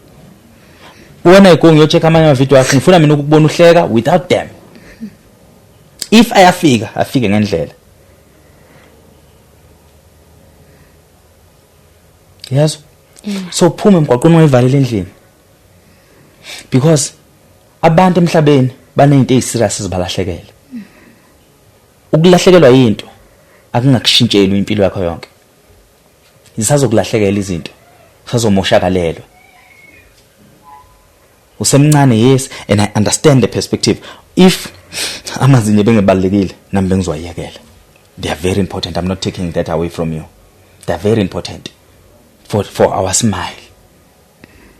Wona iko ngiyocheck amanye video akho ngifuna mina ukubona uhleka without them. If afike ngendlela. Yes. So phuma emgwaqweni wayivalela endlini. Because abantu emhlabeni banezinto eziserious ezibalahlekela. Ukulahlekelwa into akungakushintsheli impilo yakho yonke. Isazokulahlekela izinto. Usazomoshakalelwa. Usemncane yes and I understand the perspective. If amazinyo bengebalekile nami bengizwayekela. They are very important. I'm not taking that away from you. They are very important for our smile,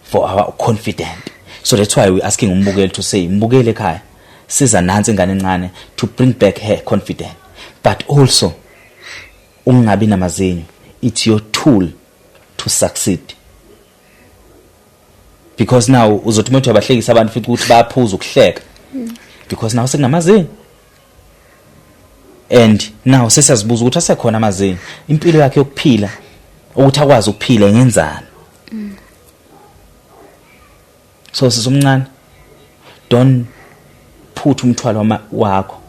for our confidence. So that's why we're asking umbukeli to say mbukele ekhaya siza nansi ingane encane to bring back her confidence. But also ungabi namazinyo, it's your tool to succeed. Because now uzothi umuntu abahlekisa abantu futhi ukuthi bayaphuza ukuhleka. Because now sekunamazinyo. And now sesiyazibuza ukuthi asekhona amazinyo impilo yakhe yokuphila ukuthi akwazi ukuphila ngenzani. So sizomncane don't put umthwalo wakho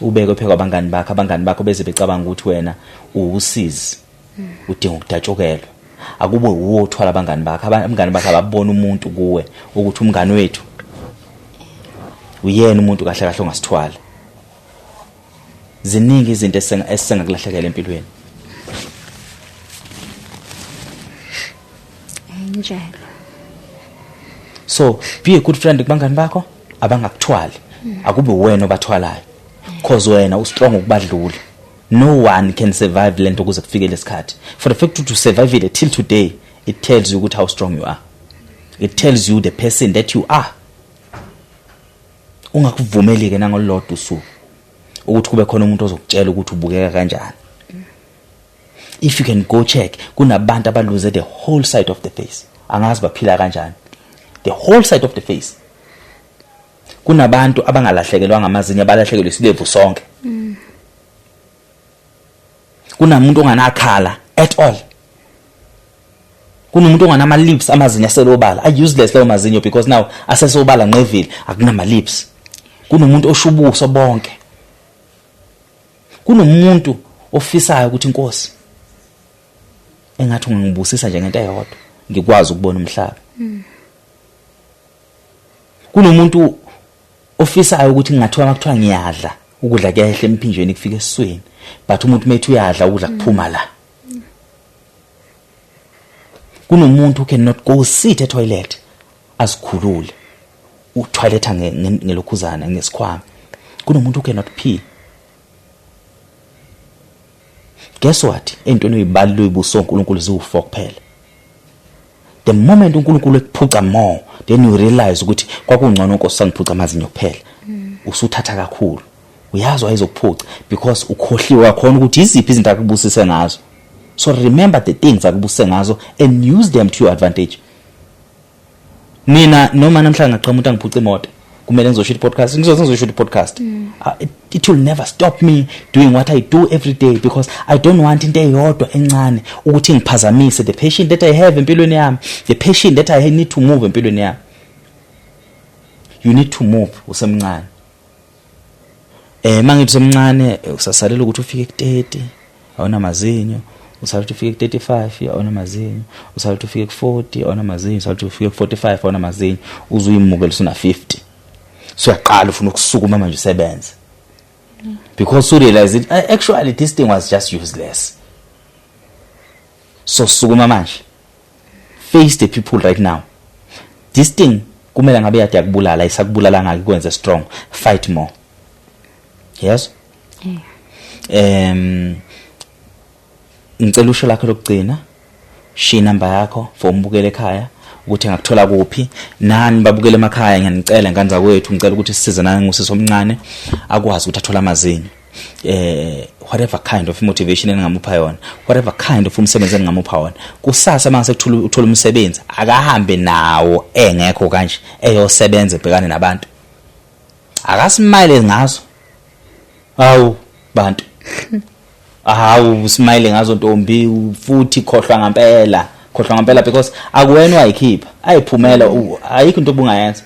ubeke pheka abangani bakho beze becabanga ukuthi wena uwusizi udinga ukudatshukelwa. Akube uwothwala abangani bakho ababona umuntu kuwe ukuthi umngani wethu uyena umuntu kahle kahle ongasithwala. Ziningi izinto esengakulahlekela empilweni. Njalo. So be a good friend kubangani bakho abangakuthwali. Akube wena obathwalayo. Cause wena ustrong ukubadlula. No one can survive lento kuze kufike lesikhathi. For the fact to survive it till today, it tells you how strong you are. It tells you the person that you are. Ungakuvumeli ke nangolodwa usuku ukuthi kube khona umuntu ozokutshela ukuthi ubukeka kanjani. If you can go check, kunabantu abaluze the whole side of the face. Angazi baphila kanjani. The whole side of the face. Kunabantu abangalahlekelwa ngamazinyo abalahlekelwe isilevu sonke. Kunamuntu onganakhala at all. Kunomuntu onganama lips amazinyo aselobala. I useless lawo mazinyo because now asesobala ngevili akunama lips. Kunomuntu oshubuso bonke. Kunomuntu ofisayo ukuthi inkosi engathi ungangibusisa nje ngento eyodwa ngikwazi ukubona umhlaba. Kunomuntu ofisayo ukuthi ngingathiwa makuthiwa ngiyadla ukudla kuyahle emphinjweni kufika esiswini but umuntu methi uyadla ukudla kuphuma la. Kunomuntu who cannot go sit at toilet azikhulule utoiletha ngelokhuzana ngesikhwama. Kunomuntu who cannot pee. Guess what? Entweni oyibalule uyibuso uNkulunkulu ziwu4 kuphela. The moment uNkulunkulu ekuphuca more, then you realize ukuthi kwakungcono Nkosi sangiphuca amazinyo kuphela. Usuthatha kakhulu. Uyazi wayezokuphuca because ukhohliwe wakhona ukuthi iziphi izinto akubusise ngazo. So remember the things akubuse ngazo and use them to your advantage. Mina noma namhlanje ngaqhamuka umuntu angiphuca imoto kumele ngizoshoot podcast ngizoshoot podcast. It will never stop me doing what I do every day because I don't want into eyodwa encane ukuthi ngiphazamise the passion that I have empilweni yami, the passion that I need to move empilweni yami. You need to move usemncane. Mangithi semncane usasalela ukuthi ufike ku30 awuna mazinyo, usalela ukuthi ufike ku35 awuna mazinyo, usalela ukuthi ufike ku40 awuna mazinyo, usalela ukuthi ufike ku45 awuna mazinyo, uzuyimukela usuna 50. So uyaqala ufuna ukusukuma manje usebenze. Because you realize it, actually this thing was just useless. So sukuma manje. Face the people right now. This thing kumele ngabe yathi yakubulala isakubulala ngaki kwenze strong. Fight more. Yes? Ngicela usho lakho lokugcina. Share number yakho for umbukele ekhaya ukuthi ngakuthola kuphi. Nani babukele emakhaya ngiyanicela nganza kwethu ngicela ukuthi sisize nani ngusisi omncane akwazi ukuthi athola amazinyo. Whatever kind of motivation engamupha yona, whatever kind of umsebenzi engamupha wona, kusasa mase uthola umsebenzi akahambe nawo engekho kanje eyosebenza ebhekane nabantu. Akasmile ngazo. Awu bantu. Awu smile ngazo ntombi futhi khohlwa ngempela because akuwena wayikhipha ayiphumela ayikho into obungayenza.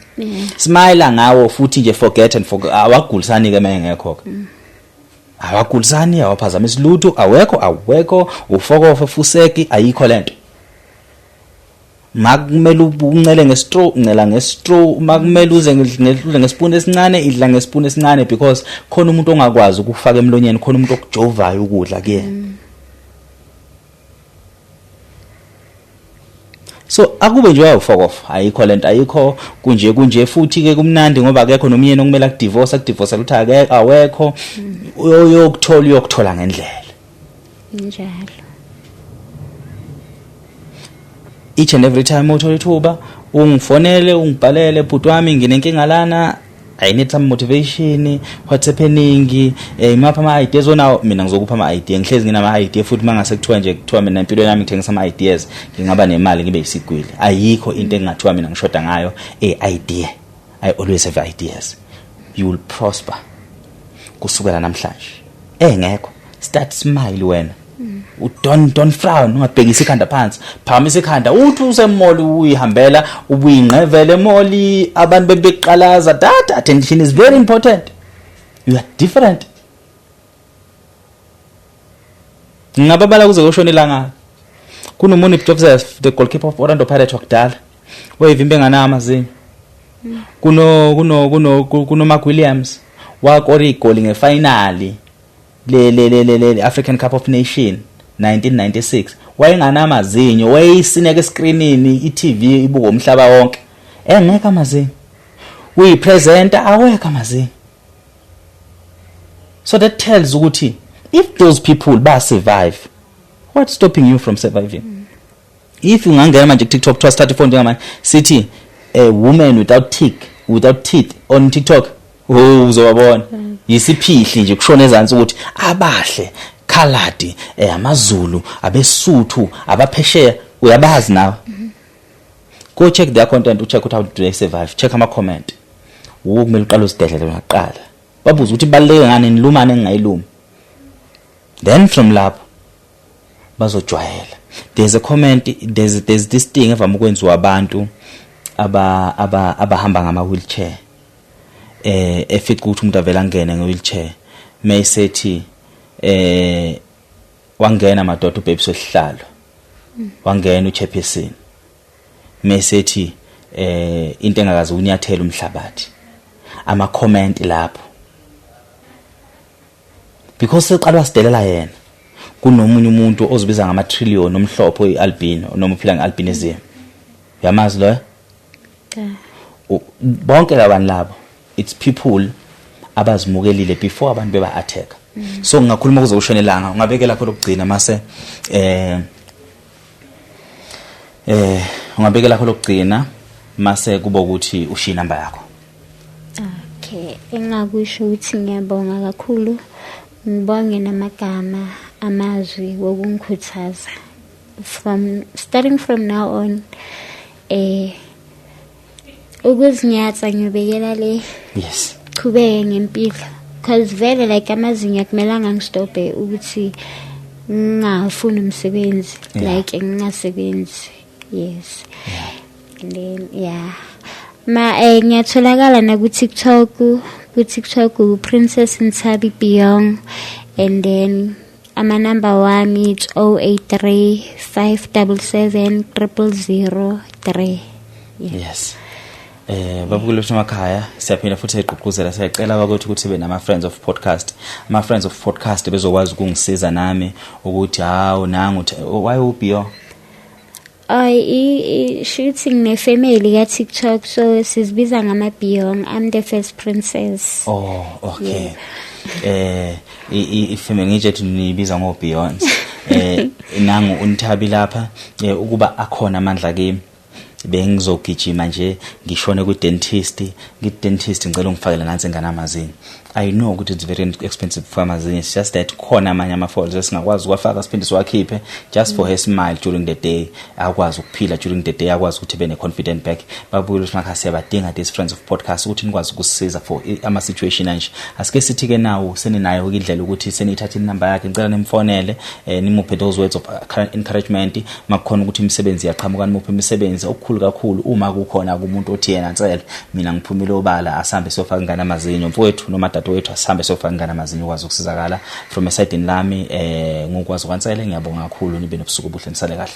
Smile ngawo futhi nje forget and forget awagulisani ke mengekho ke. Awagulisani awaphazamisa lutho awekho ufokofa fuseki ayikho lento. Makumele uncele ngestraw uncela ngestraw, makumele uze ngespoon esincane idla ngespoon esincane because khona umuntu ongakwazi ukufaka emlonyeni, khona umuntu okujovayo ukudla kuyena. So akube nje uyafokofa ayikho lento ayikho kunje futhi ke kumnandi ngoba akekho nomyeni okumele akudivorce luthi awekho uyokuthola ngendlela njalo. Each and every time uthola ithuba ungifonele ungibhalele bhuti wami nginenkinga lana, I need some motivation, what's happening, imapha ama ideas onawo. Mina ngizokupha ama idea, ngihlezi ngina idea futhi mangase kuthiwa nje kuthiwa mina impilo yami ngithengisa ama ideas ngingaba nemali ngibe isigwili. Ayikho into engathiwa mina ngishoda ngayo idea. I always have ideas. You will prosper kusukela namhlanje. Engekho start smile wena. Don't frown, ungabhekisa ikhanda phansi, phamisa ikhanda uthi usemoli uyihambela ubuyingqevele emoli abantu bebeqalaza. That attention is very important. You are different. Ngababala kuze kushona ilanga kunomuntu Joseph the goalkeeper of Orlando Pirates wakudala wayivimbe ngana amazinyo. Kuno Mark Williams wakora igoli ngefinali le African Cup of Nation 1996 wayengana amazinyo wayesineke escreenini iTV ibuka umhlaba wonke engeka amazinyo uyipresenter aweka amazinyo. So that tells ukuthi if those people survive, what's stopping you from surviving? If ungangena manje TikTok to start phone njengamanje sithi a woman without teeth on TikTok uzobabona yisiphihli nje kushona ezantsi ukuthi abahle Khaladi amaZulu abesuthu abaphesheya uyabazi nawe. Go check their content, ucheck how do they survive, check ama comment. Ukumele uqala usidedlela ngaqala babuza ukuthi baleke ngani nilumane engayilumi, then from lapho bazojwayela. There's a comment, there's this thing evama ukwenziwa abantu abahamba ngama wheelchair. Efika ukuthi umuntu avela ngene nge-wheelchair mayisethi wangena madoda ubhebhi sesihlalo wangena uchairperson mayisethi into engakazi unyathela umhlabathi ama comment lapho because seqalwa sidelela yena kunomunye umuntu ozibiza ngama trillion omhlopho ialbino noma uphila ngealbinism. Yamazi lo bonke labantu labo it's people abazimukelile before abantu beba attack. So ngakhuluma kuze ushone ilanga ungabeke lapho lokugcina mase ungabeke lapho lokugcina mase kuba ukuthi ushiya number yakho. Okay, engakusho ukuthi ngiyabonga kakhulu. Ngibonge namagama amazwi wokungikhuthaza starting from now on ukuzinyatsa ngiyobekela le yes qhubeke ngempilo because vele like amazinyo akumelanga ngistophe ukuthi ngingafuni umsebenzi like ngingasebenzi yes and then ngiyatholakala na ku TikTok Princess Nthabi Beyong and then amanamba wami it's 083 577 003 yes babukulutho emakhaya siyaphinda futhi eqhuquzela siyacela ukuthi be nama friends of podcast bezokwazi ukungisiza nami ukuthi hawo nangu why uBio shooting ne-family ka TikTok so sizibiza ngama Beyong. I'm the first princess. Oh okay ifemeli ngijethi nibiza ngo Beyond nangu uNthabi lapha ukuba akhona amandla kimi bengizogijima nje ngishone ku dentist ngicela ungifakele nansi ngana amazinyo. I know ukuthi it's very expensive for amazinyo. It's just that khona amanye ama-folds esingakwazi ukwafaka siphinde siwakhiphe just for her smile during the day, akwazi ukuphila during the day, akwazi ukuthi bene confident back. Babuye uSmakhaya siyabadinga these friends of podcast ukuthi nikwazi ukusisiza for ama situation anje. Asike sithi ke nawo seninayo indlela ukuthi senithatha inamba yakhe ngicela nimfonele nimuphe those words of encouragement makukhona ukuthi imisebenzi yaqhamuka nimuphe imisebenzi okukhulu kakhulu uma kukhona umuntu othi yena ncela mina ngiphumile obala asambe sofaka ngana amazinyo mfowethu noma wethu asambe sofaka ngana amazinyo ukwazi ukusizakala from a side lami ngokwazi ukwansele. Ngiyabonga kakhulu nibe nobusuku obuhle nisale kahle.